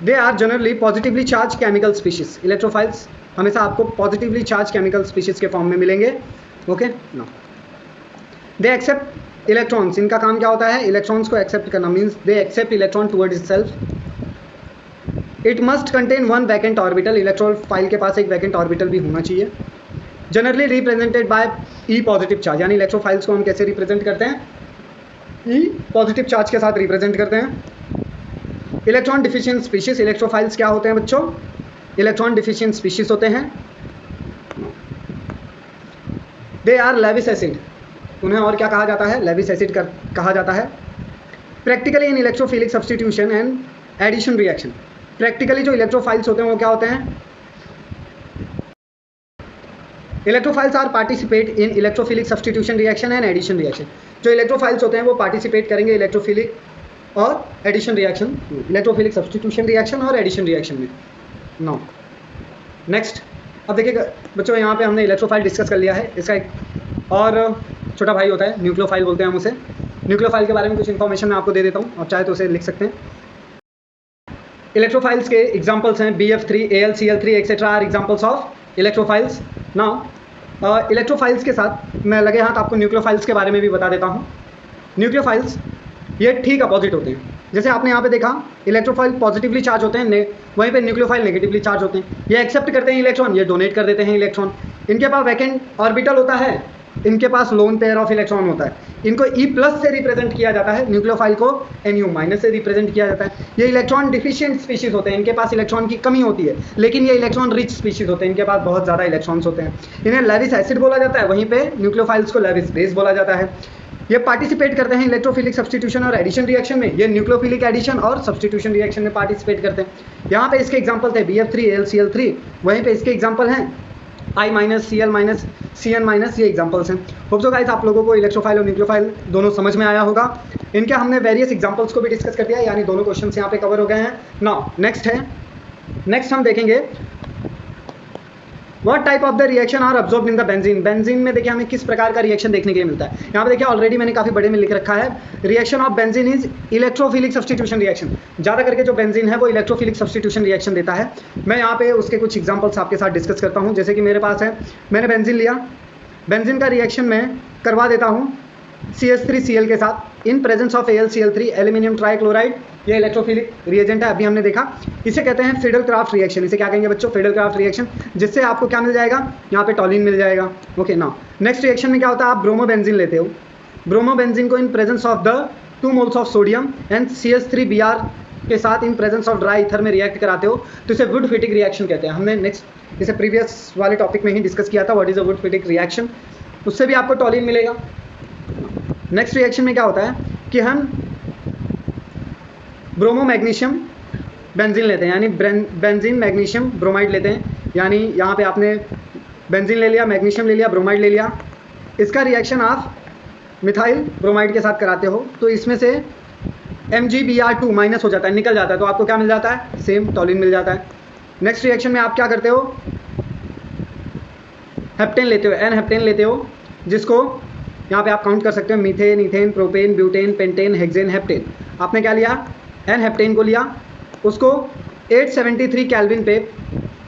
they are generally positively charge chemical species. Electrophiles हमेशा आपको पॉजिटिवली चार्ज केमिकल स्पीशीज के फॉर्म में मिलेंगे। Okay, no they accept electrons. इनका काम क्या होता है, इलेक्ट्रॉन्स को एक्सेप्ट करना, means they accept electron towards itself. It must contain one vacant orbital. Electrophile के पास एक वैकेंट ऑर्बिटल भी होना चाहिए। Generally represented by E positive charge, यानी इलेक्ट्रोफाइल्स को हम कैसे रिप्रेजेंट करते हैं, E पॉजिटिव चार्ज के साथ रिप्रेजेंट करते हैं। Electron deficient species. इलेक्ट्रोफाइल्स क्या होते हैं बच्चों, इलेक्ट्रॉन डिफिशिएंट स्पीशीज होते हैं। They are Lewis acid. उन्हें और क्या कहा जाता है, लेविस एसिड कहा जाता है। Practically in electrophilic substitution and addition reaction. Practically जो इलेक्ट्रोफाइल्स होते हैं वो क्या होते हैं, electrophiles are participate in electrophilic substitution reaction and addition reaction. जो इलेक्ट्रोफाइल्स होते हैं वो पार्टिसिपेट करेंगे इलेक्ट्रोफिलिक और addition reaction, electrophilic substitution reaction और एडिशन रिएक्शन में। नो नेक्स्ट, अब देखिए बच्चों यहाँ पे हमने इलेक्ट्रोफाइल डिस्कस कर लिया है। इसका एक और छोटा भाई होता है न्यूक्लियोफाइल बोलते हैं हम उसे। न्यूक्लियोफाइल के बारे में कुछ इन्फॉर्मेशन मैं आपको दे देता हूँ, आप चाहे तो उसे लिख सकते हैं। इलेक्ट्रोफाइल्स के एग्जाम्पल्स हैं BF3, AlCl3 etcetera are examples of electrophiles. Now electrophiles के साथ मैं लगे हाथ आपको न्यूक्लियोफाइल्स के बारे में भी बता देता हूँ। न्यूक्लियोफाइल्स ये ठीक अपोजिट होते हैं। जैसे आपने यहाँ पे देखा इलेक्ट्रोफाइल पॉजिटिवली चार्ज होते हैं, वहीं पे न्यूक्लियोफाइल नेगेटिवली चार्ज होते हैं। ये एक्सेप्ट करते हैं इलेक्ट्रॉन, ये डोनेट कर देते हैं इलेक्ट्रॉन। इनके पास वैकेंट ऑर्बिटल होता है, इनके पास लोन पेयर ऑफ इलेक्ट्रॉन होता है। इनको E+ से रिप्रेजेंट किया जाता है, न्यूक्लियोफाइल को Nu- से रिप्रेजेंट किया जाता है। ये इलेक्ट्रॉन डिफिशिएंट स्पीशीज होते हैं, इनके पास इलेक्ट्रॉन की कमी होती है, लेकिन ये इलेक्ट्रॉन रिच स्पीशीज होते हैं, इनके पास बहुत ज़्यादा इलेक्ट्रॉन्स होते हैं। इन्हें लेविस एसिड बोला जाता है, वहीं पे न्यूक्लियोफाइल्स को लेविस बेस बोला जाता है। ये पार्टिसिपेट करते हैं इलेक्ट्रोफिलिक सब्स्टिट्यूशन और एडिशन रिएक्शन में। ये न्यूक्लियोफिलिक एडिशन और सब्स्टिट्यूशन रिएक्शन में पार्टिसिपेट करते हैं। यहाँ पे इसके एग्जांपल थे BF3, AlCl3, वहीं पे इसके एग्जांपल हैं I-, Cl-, Cn-, ये एग्जांपल्स हैं। होप सो गाइस आप लोगों को इलेक्ट्रोफाइल और न्यूक्लियोफाइल दोनों समझ में आया होगा। इनके हमने वेरियस एग्जांपल्स को भी डिस्कस कर दिया, यानी दोनों क्वेश्चंस यहाँ पे कवर हो गए हैं। नाउ नेक्स्ट हम देखेंगे what type of the reaction are absorbed in the benzene. Benzene में देखिए हमें किस प्रकार का रिएक्शन देखने के लिए मिलता है। यहाँ पे देखिए ऑलरेडी मैंने काफ़ी बड़े में लिख रखा है, reaction of benzene is electrophilic substitution reaction. ज़्यादा करके जो बेंजीन है वो इलेक्ट्रोफिलिक सब्स्टिट्यूशन रिएक्शन देता है। मैं यहाँ पे उसके कुछ एग्जांपल्स आपके साथ डिस्कस करता हूँ। जैसे कि मेरे पास है, मैंने बेंजीन लिया, बेंजीन का रिएक्शन मैं करवा देता हूँ CH3Cl के साथ इन presence of AlCl3 aluminium trichloride. ये इलेक्ट्रोफिलिक रिएजेंट है, अभी हमने देखा। इसे कहते हैं फिडल-क्राफ्ट रिएक्शन। इसे क्या कहेंगे बच्चों, फिडल-क्राफ्ट रिएक्शन, जिससे आपको क्या मिल जाएगा, यहाँ पे टॉलिन मिल जाएगा। ओके, नाउ नेक्स्ट रिएक्शन में क्या होता है, आप ब्रोमोबेंजीन लेते हो। ब्रोमोबेंजीन को इन presence of the 2 moles of sodium and CH3Br के साथ इन प्रेजेंस ऑफ ड्राई ईथर में रिएक्ट कराते हो तो इसे वुड फिटिक रिएक्शन कहते हैं। हमने नेक्स्ट इसे प्रीवियस वाले टॉपिक में ही डिस्कस किया था, what is a would फिटिक reaction, उससे भी आपको टॉलिन मिलेगा। नेक्स्ट रिएक्शन में क्या होता है कि हम ब्रोमो मैग्नीशियम बेंजीन लेते हैं, यानी बेंजीन मैग्नीशियम ब्रोमाइड लेते हैं, यानी यहाँ पे आपने बेंजीन ले लिया, मैग्नीशियम ले लिया, ब्रोमाइड ले लिया, इसका रिएक्शन आप मिथाइल ब्रोमाइड के साथ कराते हो तो इसमें से MgBr2 माइनस हो जाता है, निकल जाता है, तो आपको क्या मिल जाता है, सेम टॉलिन मिल जाता है। नेक्स्ट रिएक्शन में आप क्या करते हो, हेप्टेन लेते हो, एन हेप्टेन लेते हो, जिसको यहाँ पे आप काउंट कर सकते हो, methane, ethane, propane, butane, pentane, hexane, heptane. आपने क्या लिया, एन हेप्टेन को लिया, उसको 873 केल्विन पे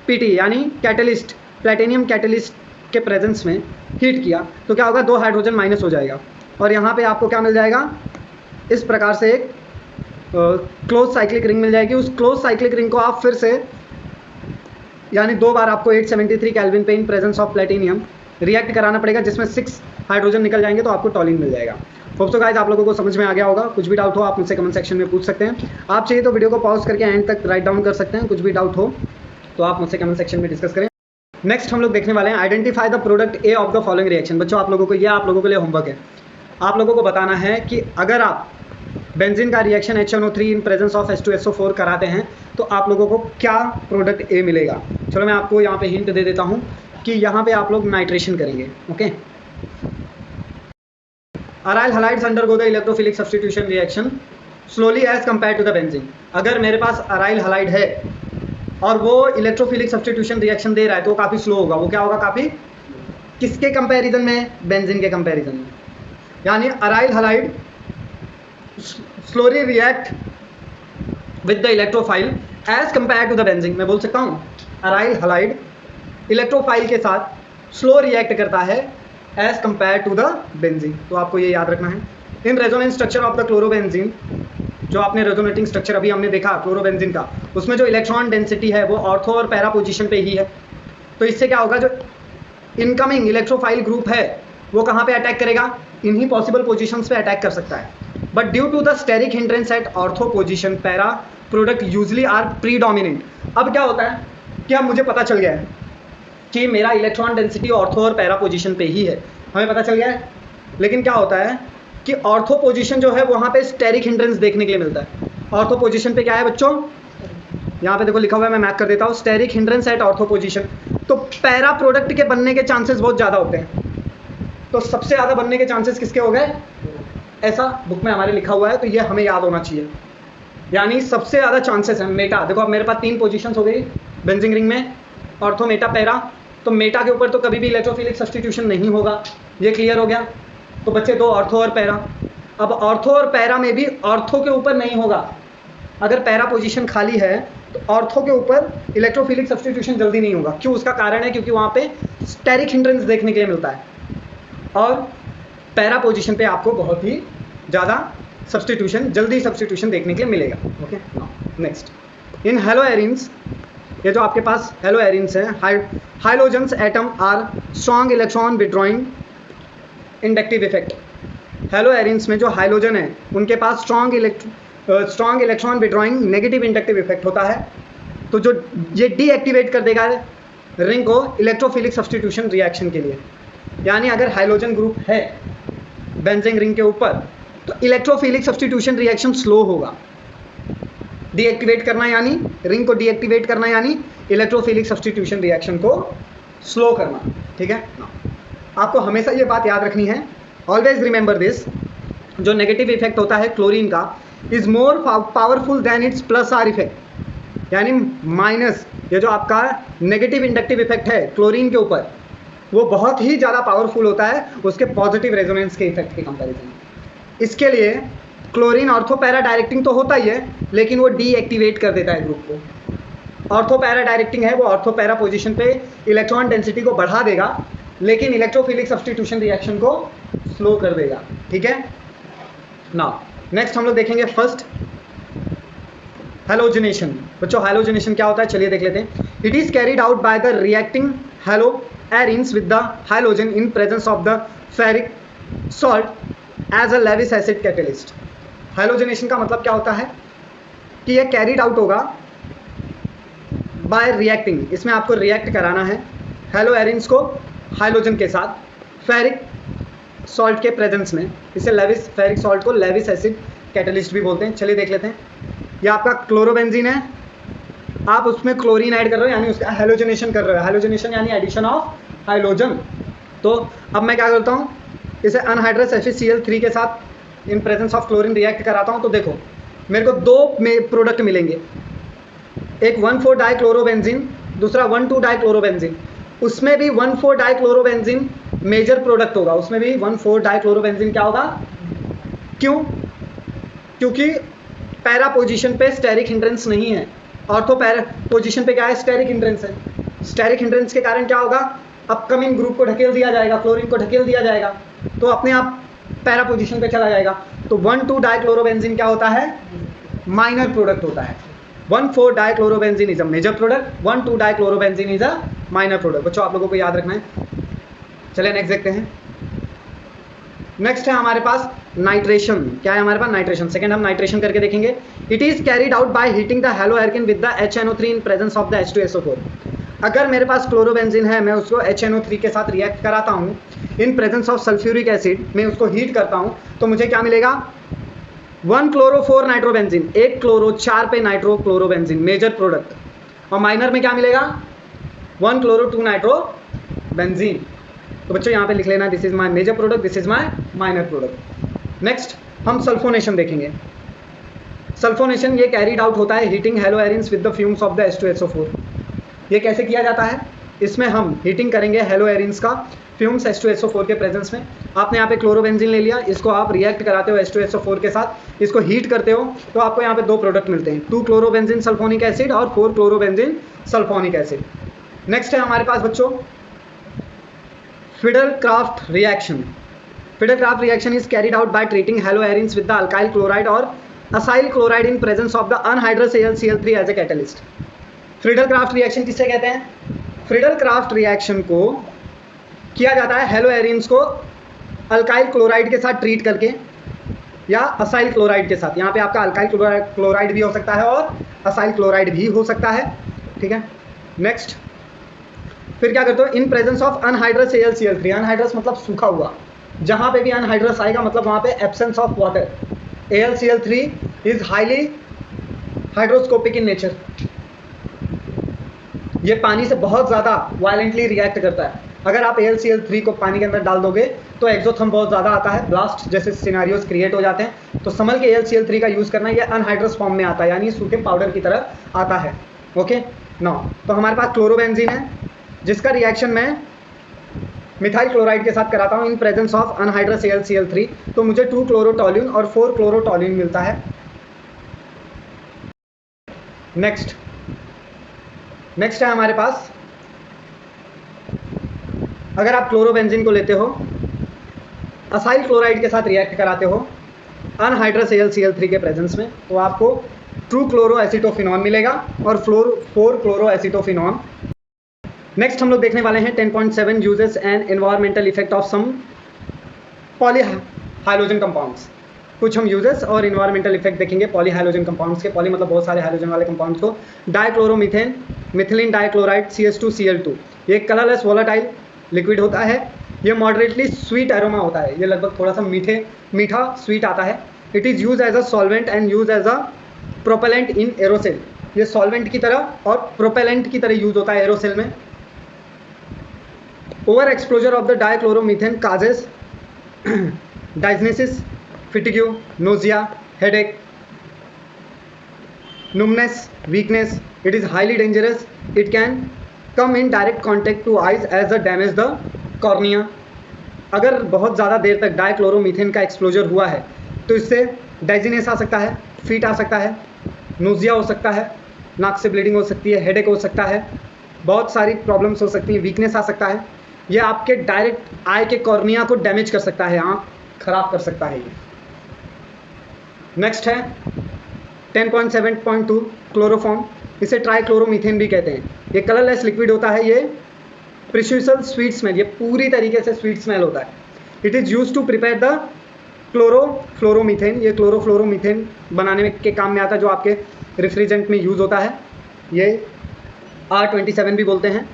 पीटी यानी कैटलिस्ट, प्लेटिनियम कैटलिस्ट के प्रेजेंस में हीट किया तो क्या होगा, 2 हाइड्रोजन माइनस हो जाएगा और यहाँ पे आपको क्या मिल जाएगा, इस प्रकार से एक क्लोज साइक्लिक रिंग मिल जाएगी। उस क्लोज साइक्लिक रिंग को आप फिर से यानी 2 बार आपको 873 केल्विन पे इन प्रेजेंस ऑफ प्लेटिनियम रिएक्ट कराना पड़ेगा, जिसमें 6 हाइड्रोजन निकल जाएंगे तो आपको टॉलिन मिल जाएगा। होप सो गाइस आप लोगों को समझ में आ गया होगा। कुछ भी डाउट हो आप मुझसे कमेंट सेक्शन में पूछ सकते हैं। आप चाहिए तो वीडियो को पॉज करके एंड तक राइट डाउन कर सकते हैं। कुछ भी डाउट हो तो आप मुझसे कमेंट सेक्शन में डिस्कस करें। नेक्स्ट हम लोग देखने वाले हैं identify the product A of the following reaction. बच्चों आप लोगों को यह आप लोगों के लिए होमवर्क है, आप लोगों को बताना है कि अगर आप बेंजीन का reaction HNO3 in presence of H2SO4 कराते हैं तो आप लोगों को क्या प्रोडक्ट ए मिलेगा। चलो मैं आपको यहाँ पे हिंट दे देता हूँ कि यहाँ पे आप लोग नाइट्रेशन करेंगे। Okay, aryl halides undergo the electrophilic substitution reaction slowly as compare to the benzene. अगर मेरे पास अराइल हलाइड है और वो इलेक्ट्रोफिलिक सब्स्टिट्यूशन रिएक्शन दे रहा है तो वो काफ़ी स्लो होगा। वो क्या होगा, काफ़ी, किसके कंपैरिजन में, बेंजीन के कंपैरिजन में। यानी aryl halide slowly react with the electrophile as compare to the benzene. मैं बोल सकता हूँ अराइल हलाइड इलेक्ट्रोफाइल के साथ स्लो रिएक्ट करता है as compare to the benzene. तो आपको ये याद रखना है। In resonance structure of the chlorobenzene, जो आपने रेजोनेटिंग स्ट्रक्चर अभी हमने देखा क्लोरोबेंजीन का, उसमें जो इलेक्ट्रॉन डेंसिटी है वो ऑर्थो और पैरा पोजीशन पे ही है। तो इससे क्या होगा, जो इनकमिंग इलेक्ट्रोफाइल ग्रुप है वो कहाँ पे अटैक करेगा, इन्हीं पॉसिबल पोजीशंस पे अटैक कर सकता है। But due to the steric hindrance at ortho position para product usually are predominant. अब क्या होता है कि अब मुझे पता चल गया है कि मेरा इलेक्ट्रॉन डेंसिटी ऑर्थो और पैरा पोजीशन पे ही है, हमें पता चल गया है। लेकिन क्या होता है कि ऑर्थो पोजीशन जो है वहाँ पे स्टेरिक हिंड्रेंस देखने के लिए मिलता है। ऑर्थो पोजीशन पे क्या है बच्चों, यहाँ पे देखो लिखा हुआ है, मैं मैच कर देता हूँ, steric hindrance at ortho position. तो पैरा प्रोडक्ट के बनने के चांसेस बहुत ज़्यादा होते हैं। तो सबसे ज़्यादा बनने के चांसेस किसके हो गए, ऐसा बुक में हमारे लिखा हुआ है, तो ये हमें याद होना चाहिए। यानी सबसे ज़्यादा चांसेस हैं मेटा। देखो अब मेरे पास 3 पोजीशंस हो गई बेंजीन रिंग में, ऑर्थो, मेटा, पैरा। तो मेटा के ऊपर तो कभी भी इलेक्ट्रोफिलिक सब्स्टिट्यूशन नहीं होगा, ये क्लियर हो गया। तो बच्चे 2 ऑर्थो और पैरा। अब ऑर्थो और पैरा में भी ऑर्थो के ऊपर नहीं होगा। अगर पैरा पोजीशन खाली है तो ऑर्थो के ऊपर इलेक्ट्रोफिलिक सब्स्टिट्यूशन जल्दी नहीं होगा। क्यों, उसका कारण है क्योंकि वहाँ पे स्टेरिक हिंड्रेंस देखने के लिए मिलता है और पैरा पोजीशन पे आपको बहुत ही ज़्यादा सब्स्टिट्यूशन, जल्दी सब्स्टिट्यूशन देखने के लिए मिलेगा। ओके, नेक्स्ट इन हेलोएरिन्स, ये जो आपके पास हेलोएरिन्स हैं, halogens atom are strong electron withdrawing inductive effect. Haloarenes में जो हाइलोजन है उनके पास strong electron withdrawing negative inductive effect होता है। तो जो ये डीएक्टिवेट कर देगा रिंग को इलेक्ट्रोफिलिक सब्स्टिट्यूशन रिएक्शन के लिए। यानी अगर हाइलोजन ग्रुप है बेंजीन रिंग के ऊपर तो इलेक्ट्रोफिलिक सब्स्टिट्यूशन रिएक्शन स्लो होगा। डीएक्टिवेट करना यानी रिंग को डीएक्टिवेट करना यानी इलेक्ट्रोफिलिक सब्स्टिट्यूशन रिएक्शन को स्लो करना। ठीक है, आपको हमेशा ये बात याद रखनी है, ऑलवेज रिमेंबर दिस। जो नेगेटिव इफेक्ट होता है क्लोरीन का is more powerful than it's plus are effect. यानी माइनस, ये जो आपका नेगेटिव इंडक्टिव इफेक्ट है क्लोरीन के ऊपर वो बहुत ही ज़्यादा पावरफुल होता है उसके पॉजिटिव रेजोनेंस के इफेक्ट के कंपैरिजन में। इसके लिए क्लोरीन ऑर्थो पैरा डायरेक्टिंग तो होता ही है, लेकिन वो डीएक्टिवेट कर देता है ग्रुप को। ऑर्थो पैरा डायरेक्टिंग है, वो ऑर्थो पैरा पोजीशन पे इलेक्ट्रॉन डेंसिटी को बढ़ा देगा, लेकिन इलेक्ट्रोफिलिक सब्स्टिट्यूशन रिएक्शन को स्लो कर देगा। ठीक है, नाउ नेक्स्ट हम लोग देखेंगे फर्स्ट हैलोजिनेशन। बच्चों हैलोजिनेशन क्या होता है चलिए देख लेते हैं। It is carried out by the reacting haloarenes with the halogen in presence of the ferric salt as a Lewis acid catalyst. Halogenation का मतलब क्या होता है कि ये कैरीड आउट होगा बाय रिएक्टिंग, इसमें आपको रिएक्ट कराना है हेलो एरिन्स को हाइड्रोजन के साथ फेरिक सॉल्ट के प्रेजेंस में। इसे लेविस फेरिक सॉल्ट को लेविस एसिड कैटलिस्ट भी बोलते हैं। चलिए देख लेते हैं। ये आपका क्लोरोबेंजीन है, आप उसमें क्लोरीन ऐड कर रहे हो यानी उसका हेलोजनेशन कर रहे हो। हेलोजनेशन यानी एडिशन ऑफ हाइड्रोजन। तो अब मैं क्या करता हूँ, इसे अनहाइड्रस FeCl3 के साथ इन प्रेजेंस ऑफ क्लोरीन रिएक्ट कराता हूँ। तो देखो मेरे को दो प्रोडक्ट मिलेंगे, एक 1,4 डाइक्लोरोबेंजीन, दूसरा 1,2 डाइक्लोरोबेंजीन। उसमें भी 1,4 डाइक्लोरोबेंजीन मेजर प्रोडक्ट होगा, उसमें भी 1,4 डाइक्लोरोबेंजीन क्या होगा, क्यों? क्योंकि पैरा पोजीशन पे स्टेरिक हिंड्रेंस नहीं है, ऑर्थो पैरा पोजीशन पे क्या है, स्टेरिक हिंड्रेंस है। स्टेरिक हिंड्रेंस के कारण क्या होगा, अपकमिंग ग्रुप को ढकेल दिया जाएगा, क्लोरीन को ढकेल दिया जाएगा, तो अपने आप पैरा पोजीशन पे चला जाएगा। तो 1,2 डाइक्लोरोबेंजीन क्या होता है, माइनर प्रोडक्ट होता है। 1,4 dichlorobenzene is a major product, 1,2 dichlorobenzene is a minor product. बच्चों आप लोगों को याद रखना है। चलिए नेक्स्ट देखते हैं। नेक्स्ट है हमारे पास नाइट्रेशन। क्या है हमारे पास, नाइट्रेशन। सेकंड हम नाइट्रेशन करके देखेंगे। It is carried out by heating the halo alkane with the HNO3 in presence of the H2SO4। अगर मेरे पास क्लोरोबेंजीन है, मैं उसको HNO3 के साथ रिएक्ट कराता हूँ इन प्रेजेंस ऑफ सल्फ्यूरिक एसिड, मैं उसको हीट करता हूँ, तो मुझे क्या मिलेगा, 1 क्लोरो 4 नाइट्रोबेंजीन, 1 क्लोरो 4 पे नाइट्रो क्लोरोबेंजीन मेजर प्रोडक्ट। और माइनर में क्या मिलेगा, 1 क्लोरो 2 नाइट्रोबेंजीन। तो बच्चों यहाँ पे लिख लेना, this is my major product, this is my minor product. Next हम सल्फोनेशन देखेंगे। सल्फोनेशन ये कैरीड आउट होता है heating hello arenes with the fumes of the H2SO4। ये कैसे किया जाता है, इसमें हम हीटिंग करेंगे हेलो एरिन्स का फ्यूम्स H2SO4 के प्रेजेंस में। आपने यहाँ पे क्लोरोबेंजीन ले लिया, इसको आप रिएक्ट कराते हो H2SO4 के साथ, इसको हीट करते हो, तो आपको यहाँ पे दो प्रोडक्ट मिलते हैं, 2 क्लोरोबेंजीन सल्फोनिक एसिड और 4 क्लोरोबेंजीन सल्फोनिक एसिड। नेक्स्ट है हमारे पास बच्चों Friedel Crafts reaction. Friedel Crafts reaction is carried out by treating halo arenes with the alkyl chloride और acyl chloride in presence of the anhydrous AlCl3 as a catalyst. Friedel Crafts reaction किससे कहते हैं, फ्रिडर-क्राफ्ट रिएक्शन को किया जाता है हेलो एरिन्स को अल्काइल क्लोराइड के साथ ट्रीट करके या असाइल क्लोराइड के साथ। यहाँ पे आपका अल्काइल क्लोराइड भी हो सकता है और असाइल क्लोराइड भी हो सकता है, ठीक है। नेक्स्ट फिर क्या करते हो, इन presence of anhydrous AlCl3, anhydrous मतलब सूखा हुआ, जहाँ पे भी अनहाइड्रस आएगा मतलब वहाँ पे absence of water. AlCl3 is highly hydroscopic in nature, ये पानी से बहुत ज़्यादा वायलेंटली रिएक्ट करता है। अगर आप AlCl3 को पानी के अंदर डाल दोगे तो एक्सोथर्म बहुत ज़्यादा आता है, ब्लास्ट जैसे सिनारियोज क्रिएट हो जाते हैं। तो संभल के AlCl3 का यूज़ करना, ये अनहाइड्रस फॉर्म में आता है यानी सूखे पाउडर की तरह आता है। ओके नो, तो हमारे पास क्लोरोबेंजीन है जिसका रिएक्शन मैं मिथाइल क्लोराइड के साथ कराता हूँ इन प्रेजेंस ऑफ अनहाइड्रस AlCl3, तो मुझे 2 क्लोरोटोल्यून और 4 क्लोरोटोल्यून मिलता है। नेक्स्ट है हमारे पास, अगर आप क्लोरोबेंजीन को लेते हो, असाइल क्लोराइड के साथ रिएक्ट कराते हो अनहाइड्रस AlCl3 के प्रेजेंस में, तो आपको 2 क्लोरोएसिटोफिनॉन मिलेगा और 4 क्लोरोएसिटोफिनॉन। नेक्स्ट हम लोग देखने वाले हैं 10.7 uses and environmental effect of some polyhalogen compounds. कुछ हम यूजेस और इन्वायरमेंटल इफेक्ट देखेंगे पॉलीहाइलोजन कंपाउंड्स के। पॉली मतलब बहुत सारे हाइलोजन वाले कंपाउंड्स को। डाइक्लोरोमीथेन, मिथिलीन डाइक्लोराइड, CH2Cl2, ये कलरलेस वोलेटाइल लिक्विड होता है। ये मॉडरेटली स्वीट एरोमा होता है, ये लगभग थोड़ा सा मीठा स्वीट आता है। It is use as a solvent and use as a propellant in aerosol, ये सॉल्वेंट की तरह और प्रोपेलेंट की तरह यूज होता है एरोसेल में। Over exposure of the dichloromethane causes dizziness, fatigue, nausea, headache, numbness, weakness. It is highly dangerous. It can come in direct contact to eyes as a damage the cornea. अगर बहुत ज़्यादा देर तक डाइक्लोरोमीथेन का एक्सपोजर हुआ है तो इससे डाइजीनेस आ सकता है, फीट आ सकता है, नोजिया हो सकता है, नाक से ब्लीडिंग हो सकती है, हेडेक हो सकता है, बहुत सारी प्रॉब्लम्स हो सकती हैं, वीकनेस आ सकता है। ये आपके डायरेक्ट आई के कॉर्निया को डैमेज कर सकता है, आँख खराब कर सकता है ये। नेक्स्ट है 10.7.2 क्लोरोफॉर्म, इसे ट्राइक्लोरोमीथेन भी कहते हैं। ये कलरलेस लिक्विड होता है, ये प्रिशुअल स्वीट स्मेल, ये पूरी तरीके से स्वीट स्मेल होता है। It is use to prepare the chlorofluoromethane, ये क्लोरोफ्लोरोमीथेन बनाने के काम में आता है, जो आपके रिफ्रिजरेंट में यूज़ होता है, ये R27 भी बोलते हैं।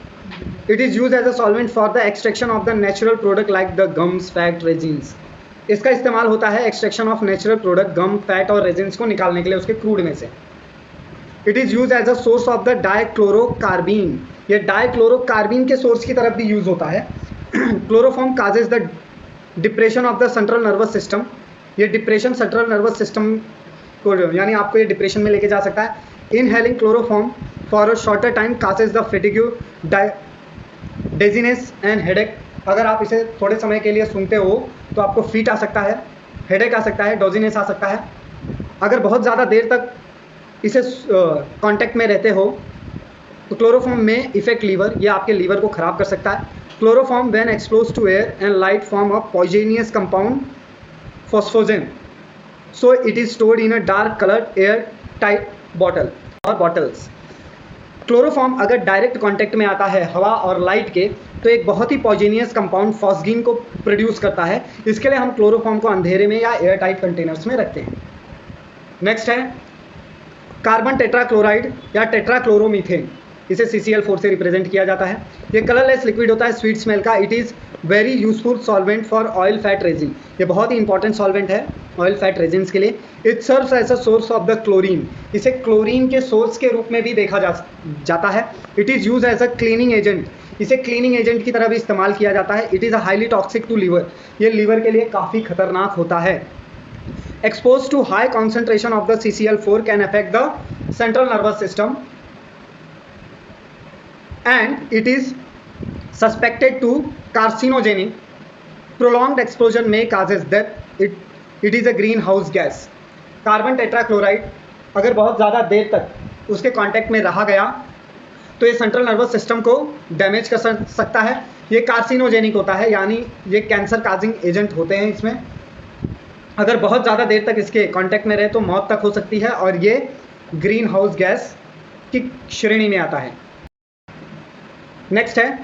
It is use as a solvent for the extraction of the natural product like the gums, fat, resins. इसका इस्तेमाल होता है extraction of natural product gum, fat और रेजिन्स को निकालने के लिए उसके क्रूड में से। It is use as a source of the dichlorocarbene, ये डाइक्लोरोकार्बीन के सोर्स की तरफ भी यूज़ होता है। Chloroform causes the depression of the central nervous system, ये डिप्रेशन सेंट्रल नर्वस सिस्टम को, यानी आपको ये डिप्रेशन में लेके जा सकता है। Inhaling chloroform for a shorter time causes the fatigue, dizziness and headache. अगर आप इसे थोड़े समय के लिए सुनते हो तो आपको फीट आ सकता है, हेडेक आ सकता है, डोजीनेस आ सकता है। अगर बहुत ज़्यादा देर तक इसे कांटेक्ट में रहते हो तो क्लोरोफॉर्म में इफेक्ट लीवर, ये आपके लीवर को ख़राब कर सकता है। Chloroform when expose to air and light form of poisonous compound phosgene, so it is stored in a dark coloured air tight bottle और बॉटल्स। क्लोरोफॉर्म अगर डायरेक्ट कांटेक्ट में आता है हवा और लाइट के तो एक बहुत ही पॉइजनियस कंपाउंड फॉस्फीन को प्रोड्यूस करता है। इसके लिए हम क्लोरोफॉर्म को अंधेरे में या एयर टाइट कंटेनर्स में रखते हैं। नेक्स्ट है कार्बन टेट्राक्लोराइड या टेट्राक्लोरोमीथेन, इसे CCl4 से रिप्रेजेंट किया जाता है। ये कलरलेस लिक्विड होता है, स्वीट स्मेल का। It is very useful solvent for oil fat resin, ये बहुत ही इंपॉर्टेंट सॉल्वेंट है ऑयल फैट रेजिन्स के लिए। It serves as a source of the chlorine, इसे क्लोरीन के सोर्स के रूप में भी देखा जाता है। It is use as a cleaning agent, इसे क्लीनिंग एजेंट की तरह भी इस्तेमाल किया जाता है। It is a highly toxic to liver, ये लीवर के लिए काफ़ी खतरनाक होता है। Expose to high concentration of the CCl4 can affect the central nervous system and it is suspected to carcinogenic. Prolonged exposure may causes death. It is a greenhouse gas. Carbon tetrachloride अगर बहुत ज़्यादा देर तक उसके कांटेक्ट में रहा गया तो ये सेंट्रल नर्वस सिस्टम को डैमेज कर सकता है। ये कार्सिनोजेनिक होता है, यानी ये कैंसर काजिंग एजेंट होते हैं। इसमें अगर बहुत ज़्यादा देर तक इसके कांटेक्ट में रहे तो मौत तक हो सकती है और ये ग्रीन हाउस गैस की श्रेणी में आता है। नेक्स्ट है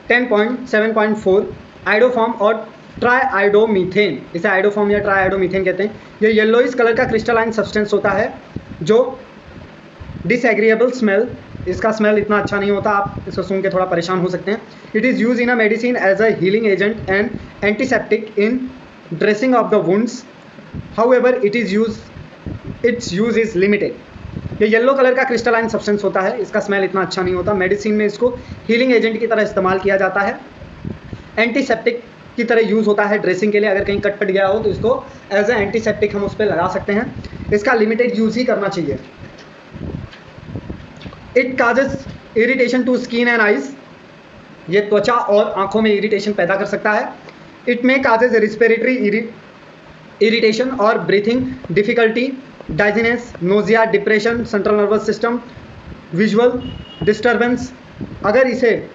10.7.4 आइडोफॉर्म और ट्राइआइडोमीथेन, इसे आइडोफॉर्म या ट्राइआइडोमीथेन कहते हैं। ये येलोइश कलर का क्रिस्टलाइन सब्सटेंस होता है जो डिसएग्रीएबल स्मेल, इसका स्मेल इतना अच्छा नहीं होता, आप इसको सुन के थोड़ा परेशान हो सकते हैं। It is use in a medicine as a healing agent and antiseptic in dressing of the wounds. However its use is limited. ये येलो कलर का क्रिस्टलाइन सब्सटेंस होता है, इसका स्मेल इतना अच्छा नहीं होता। मेडिसिन में इसको हीलिंग एजेंट की तरह इस्तेमाल किया जाता है, एंटीसेप्टिक की तरह यूज़ होता है ड्रेसिंग के लिए। अगर कहीं कट पट गया हो तो इसको एज ए एंटीसेप्टिक हम उस पर लगा सकते हैं। इसका लिमिटेड यूज़ ही करना चाहिए। It causes irritation to skin and eyes, ये त्वचा और आंखों में इरिटेशन पैदा कर सकता है। इट में काजेस रिस्पिरेटरी इरिटेशन और breathing difficulty, dizziness, nausea, depression, central nervous system, visual disturbance. अगर इसे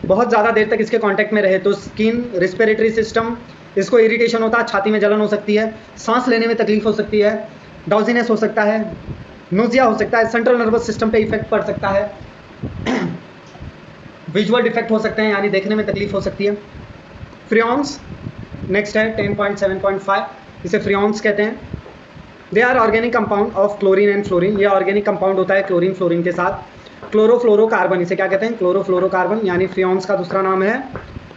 बहुत ज़्यादा देर तक इसके कांटेक्ट में रहे तो स्किन, रिस्पिरेटरी सिस्टम, इसको इरिटेशन होता है, छाती में जलन हो सकती है, सांस लेने में तकलीफ हो सकती है, डाउजीनेस हो सकता है, नोजिया हो सकता है, सेंट्रल नर्वस सिस्टम पे इफेक्ट पड़ सकता है, विजुअल डिफेक्ट हो सकते हैं, यानी देखने में तकलीफ हो सकती है। फ्रियॉन्स नेक्स्ट है 10.7.5, इसे फ्रियॉन्स कहते हैं। They are organic compound of chlorine and fluorine, ये ऑर्गेनिक कंपाउंड होता है क्लोरीन फ्लोरीन के साथ। क्लोरोफ्लोरोकार्बन, इसे क्या कहते हैं? क्लोरोफ्लोरोकार्बन, यानी फ्रियॉन्स का दूसरा नाम है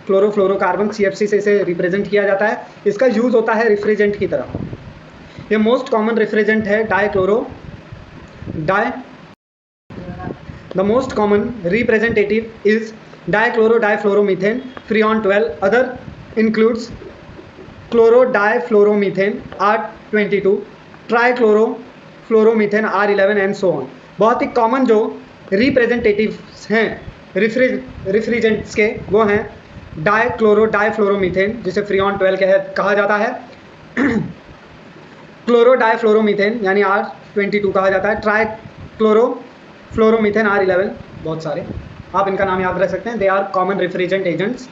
क्लोरोफ्लोरोकार्बन। CFC से इसे रिप्रेजेंट किया जाता है। इसका यूज़ होता है रिफ्रिजेंट की तरह। ये मोस्ट कॉमन रिफ्रिजेंट है the most common representative is difluoromethane, Freon 12। Other includes chlorodifluoromethane R22, trichlorofluoromethane R11 and so on. बहुत ही कॉमन जो रिप्रेजेंटेटिव्स हैं रिफ्रिजेंट्स के वो हैं डाइफ्लोरोमीथेन, जिसे फ्रियॉन 12 कहा जाता है, क्लोरोडाइफ्लोरोमीथेन यानी R22 कहा जाता है, ट्राइक्लोरोफ्लोरोमीथेन R11, बहुत सारे, आप इनका नाम याद रख सकते हैं। They are common refrigerant agents.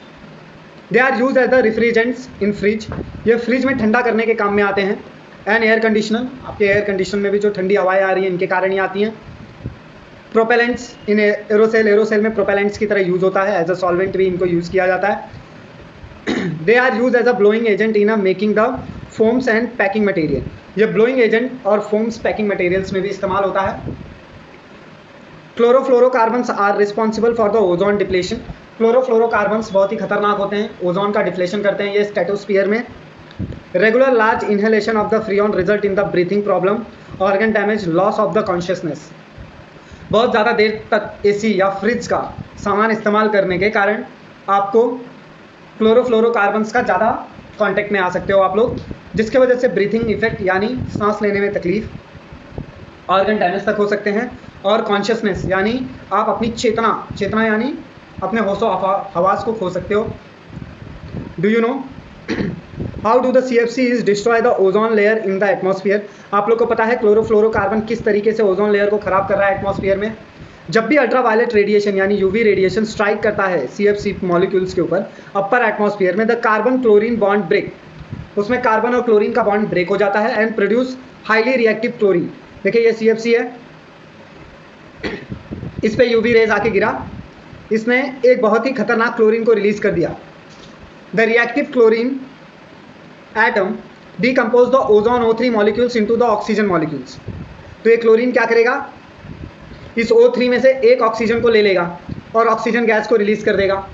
They are use as the refrigerants in fridge, ये फ्रिज में ठंडा करने के काम में आते हैं। एंड एयर कंडीशनर, आपके एयर कंडीशनर में भी जो ठंडी हवाएं आ रही हैं इनके कारण ही आती हैं। प्रोपेलेंट्स इन एरोसेल में प्रोपेलेंट्स की तरह यूज़ होता है, एज अ सॉल्वेंट भी इनको यूज़ किया जाता है। They are use as a blowing agent in a making the foams and packing material, ये ब्लोइंग एजेंट और फोम्स पैकिंग मटेरियल्स में भी इस्तेमाल होता है। Chlorofluorocarbons are responsible for the ozone depletion. Chlorofluorocarbons बहुत ही खतरनाक होते हैं, ओजोन का डिप्लेशन करते हैं ये स्ट्रेटोस्फीयर में। Regular large inhalation of the freon result in the breathing problem, organ damage, loss of the consciousness. बहुत ज़्यादा देर तक एसी या फ्रिज का सामान इस्तेमाल करने के कारण आपको क्लोरोफ्लोरोकार्बन्स का ज़्यादा कांटेक्ट में आ सकते हो आप लोग, जिसके वजह से ब्रीथिंग इफेक्ट यानी सांस लेने में तकलीफ, ऑर्गन डैमेज तक हो सकते हैं, और कॉन्शियसनेस यानी आप अपनी चेतना यानी अपने होशो हवास को खो सकते हो। Do you know how do the CFC is destroy the ozone layer in the atmosphere? आप लोग को पता है क्लोरोफ्लोरोकार्बन किस तरीके से ओजोन लेयर को खराब कर रहा है एटमॉस्फेयर में? जब भी अल्ट्रावायलेट रेडिएशन यानी UV रेडिएशन स्ट्राइक करता है CFC मॉलिक्यूल्स के ऊपर अपर एटमॉस्फेयर में, the carbon chlorine bond break, उसमें कार्बन और क्लोरीन का बॉन्ड ब्रेक हो जाता है and produce highly reactive chlorine. देखिए ये CFC है, इस पे UV रेज आके गिरा, इसने एक बहुत ही खतरनाक क्लोरीन को रिलीज कर दिया। The reactive chlorine atom decompose the ozone O3 molecules into the oxygen molecules. तो ये क्लोरीन क्या करेगा, इस O3 में से एक ऑक्सीजन को ले लेगा और ऑक्सीजन गैस को रिलीज कर देगा।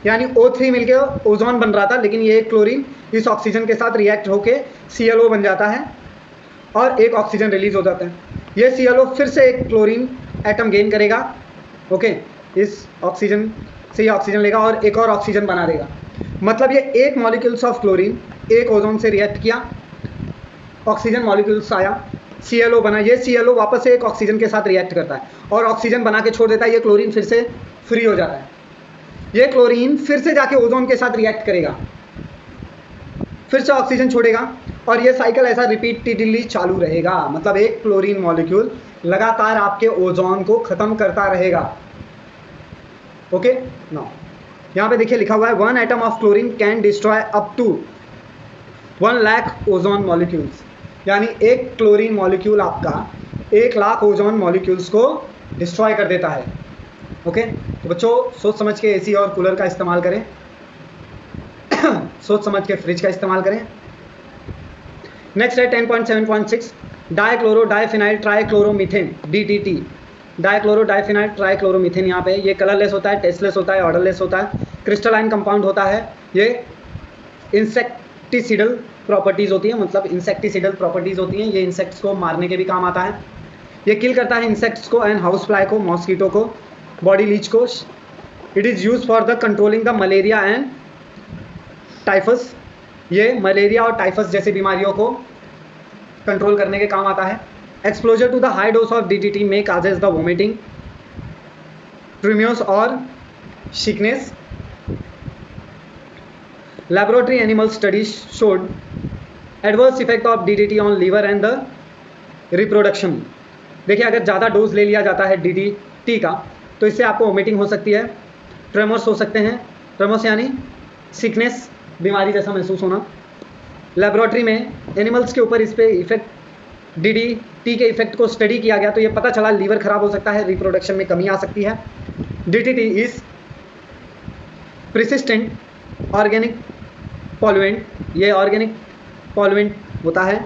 यानी O3 मिलकर ओजोन बन रहा था, लेकिन ये क्लोरीन इस ऑक्सीजन के साथ रिएक्ट होके ClO बन जाता है और एक ऑक्सीजन रिलीज हो जाता है। ये ClO फिर से एक क्लोरीन एटम गेन करेगा, ओके, इस ऑक्सीजन से ये ऑक्सीजन लेगा और एक और ऑक्सीजन बना देगा। मतलब ये एक मॉलिक्यूल्स ऑफ क्लोरीन एक ओजोन से रिएक्ट किया, ऑक्सीजन मॉलिक्यूल्स आया, ClO बना, ये ClO वापस से एक ऑक्सीजन के साथ रिएक्ट करता है और ऑक्सीजन बना के छोड़ देता है, ये क्लोरीन फिर से फ्री हो जाता है। ये क्लोरीन फिर से जाके ओजोन के साथ रिएक्ट करेगा, फिर से ऑक्सीजन छोड़ेगा और ये साइकिल ऐसा रिपीटेडली चालू रहेगा। मतलब एक क्लोरीन मॉलिक्यूल लगातार आपके ओजोन को ख़त्म करता रहेगा। ओके, नाउ यहाँ पे देखिए लिखा हुआ है 1 atom of chlorine can destroy up to 1 lakh ozone molecules. यानी एक क्लोरीन मॉलिक्यूल आपका 1 लाख ओजोन मॉलिक्यूल्स को डिस्ट्रॉय कर देता है। ओके, तो बच्चों सोच समझ के एसी और कूलर का इस्तेमाल करें, सोच समझ के फ्रिज का इस्तेमाल करें। नेक्स्ट है 10.7.6 dichloro diphenyl trichloromethane DDT। Dichloro diphenyl trichloromethane यहाँ पे ये कलरलेस होता है, टेस्टलेस होता है, ऑर्डरलेस होता है, क्रिस्टलाइन कंपाउंड होता है। ये इंसेक्टिसिडल प्रॉपर्टीज़ होती है, मतलब इंसेक्टिसिडल प्रॉपर्टीज़ होती हैं, ये इंसेक्ट्स को मारने के भी काम आता है। ये किल करता है इंसेक्ट्स को एंड हाउस फ्लाई को, मॉस्कीटो को, बॉडी लीच को। It is use for the controlling the malaria and typhus. ये मलेरिया और टाइफस जैसी बीमारियों को कंट्रोल करने के काम आता है। Exposure to the high dose of DDT may causes the vomiting, tremors और sickness. Laboratory animal studies showed adverse effect of DDT on liver and the reproduction. देखिए अगर ज़्यादा डोज ले लिया जाता है DDT का तो इससे आपको वोमिटिंग हो सकती है, ट्रेमर्स हो सकते हैं, ट्रेमर्स यानी सिकनेस, बीमारी जैसा महसूस होना। लेबोरेटरी में एनिमल्स के ऊपर इस पर इफेक्ट DDT के इफेक्ट को स्टडी किया गया तो ये पता चला लीवर खराब हो सकता है, रिप्रोडक्शन में कमी आ सकती है। DDT इज प्रिसिस्टेंट ऑर्गेनिक पॉल्यूएंट, ये ऑर्गेनिक पॉल्यूएंट होता है,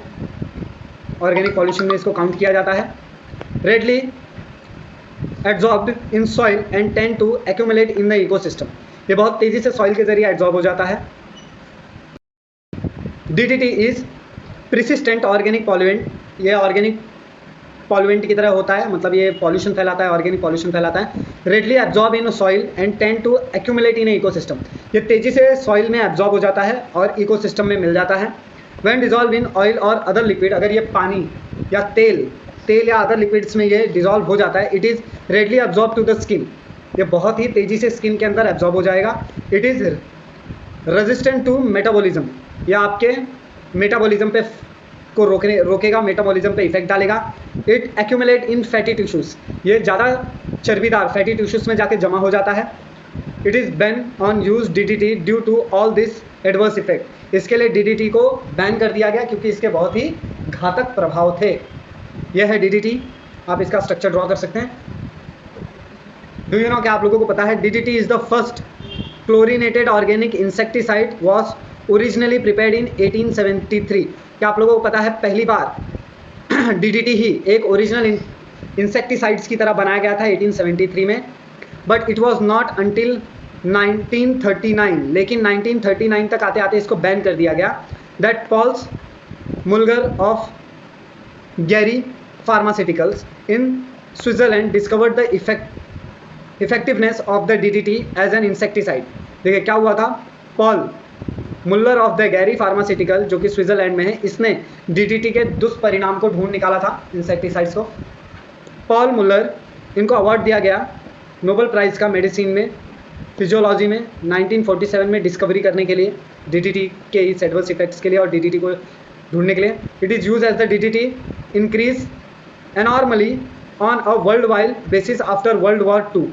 ऑर्गेनिक पॉल्यूशन में इसको काउंट किया जाता है। Readily adsorbed in soil and tend to accumulate in the ecosystem, ये बहुत तेज़ी से सॉइल के जरिए एड्जॉर्ब हो जाता है। DDT इज प्रिसिस्टेंट ऑर्गेनिक पॉल्यूएंट, ये ऑर्गेनिक पॉल्यूएंट की तरह होता है, मतलब ये पॉल्यूशन फैलाता है, ऑर्गेनिक पॉल्यूशन फैलाता है। Readily absorb in soil and tend to accumulate in ecosystem, ये तेज़ी से सॉइल में एब्जॉर्ब हो जाता है और इकोसिस्टम में मिल जाता है। व्हेन डिजॉल्व इन ऑयल और अदर लिक्विड, अगर ये पानी या तेल या अदर लिक्विड्स में ये डिजॉल्व हो जाता है, it is readily absorb to the skin, ये बहुत ही तेज़ी से स्किन के अंदर एब्जॉर्ब हो जाएगा। It is resistant to metabolism, यह आपके मेटाबॉलिज्म पे को रोकेगा, मेटाबॉलिज्म पे इफेक्ट डालेगा। It accumulate in fatty tissues, ये ज़्यादा चर्बीदार फैटी टिश्यूज़ में जाके जमा हो जाता है। It is ban on use DDT due to all this adverse effect, इसके लिए DDT को बैन कर दिया गया क्योंकि इसके बहुत ही घातक प्रभाव थे। यह है DDT, आप इसका स्ट्रक्चर ड्रॉ कर सकते हैं। डू यू नो, क्या आप लोगों को पता है DDT is the first chlorinated organic insecticide was originally prepared in 1873। क्या आप लोगों को पता है पहली बार डीडीटी ही एक ओरिजिनल इंसेक्टिसाइड्स की तरह बनाया गया था 1873 में, but it was not until 1939, लेकिन 1939 तक आते आते इसको बैन कर दिया गया। दैट पॉल्स मुल्गर ऑफ गैरी pharmaceuticals in Switzerland discovered the effectiveness of the DDT as an insecticide. देखिए क्या हुआ था, पॉल मुल्लर ऑफ द गैरी फार्मास्यूटिकल जो कि स्विट्जरलैंड में है, इसने डीडीटी के दुष्परिणाम को ढूंढ निकाला था, इंसेक्टिसाइड्स को। पॉल मुल्लर, इनको अवार्ड दिया गया नोबेल प्राइज़ का मेडिसिन में, फिजियोलॉजी में 1947 में डिस्कवरी करने के लिए, डीडीटी के इस एडवर्स इफेक्ट्स के लिए और डीडीटी को ढूंढने के लिए। It is use as the DDT increase enormously on a world wide basis after world war II।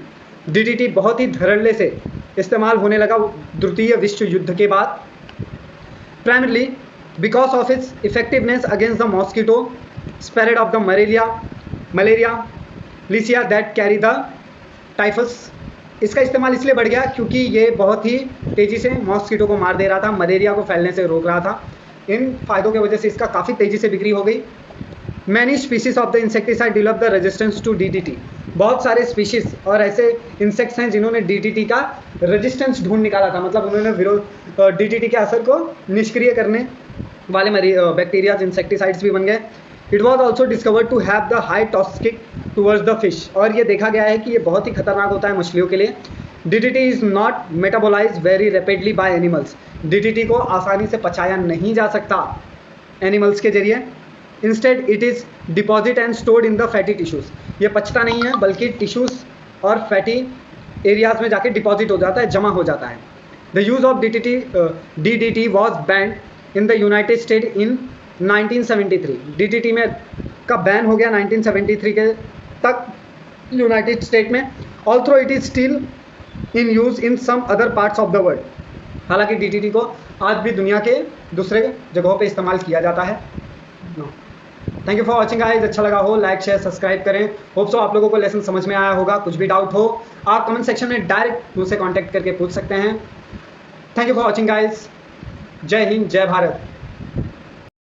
DDT बहुत ही धड़ल्ले से इस्तेमाल होने लगा द्वितीय विश्व युद्ध के बाद, primarily because of its effectiveness against the mosquito spread of the malaria लिसिया दैट कैरी द टाइफस। इसका इस्तेमाल इसलिए बढ़ गया क्योंकि ये बहुत ही तेज़ी से मॉस्किटो को मार दे रहा था, मलेरिया को फैलने से रोक रहा था। इन फायदों की वजह से इसका काफ़ी तेज़ी से बिक्री हो गई। Many species of the insecticide develop the resistance to DDT. बहुत सारे स्पीशीज और ऐसे इंसेक्ट्स हैं जिन्होंने डीडीटी का रेजिस्टेंस ढूंढ निकाला था, मतलब उन्होंने विरोध डीडीटी के असर को निष्क्रिय करने वाले बैक्टीरियाज इंसेक्टिसाइड्स भी बन गए। It was also discovered to have the high toxic towards the fish, और ये देखा गया है कि ये बहुत ही खतरनाक होता है मछलियों के लिए। DDT is not metabolize very rapidly by animals. DDT को आसानी से पचाया नहीं जा सकता एनिमल्स के जरिए। Instead it is deposit and stored in the fatty tissues. ये पचता नहीं है बल्कि टिश्यूज़ और फैटी एरियाज में जाके डिपॉजिट हो जाता है, जमा हो जाता है। The use of DDT was banned in the United State in 1973। DDT में का बैन हो गया 1973 के तक यूनाइटेड स्टेट में। Although it is still in use in some other parts of the world. हालांकि डीडीटी को आज भी दुनिया के दूसरे जगहों पे इस्तेमाल किया जाता है। Thank you for watching guys. अच्छा लगा हो लाइक शेयर सब्सक्राइब करें। होप सो आप लोगों को लेसन समझ में आया होगा। कुछ भी डाउट हो आप कमेंट सेक्शन में डायरेक्ट मुझसे कांटेक्ट करके पूछ सकते हैं। Thank you for watching guys. जय हिंद, जय भारत।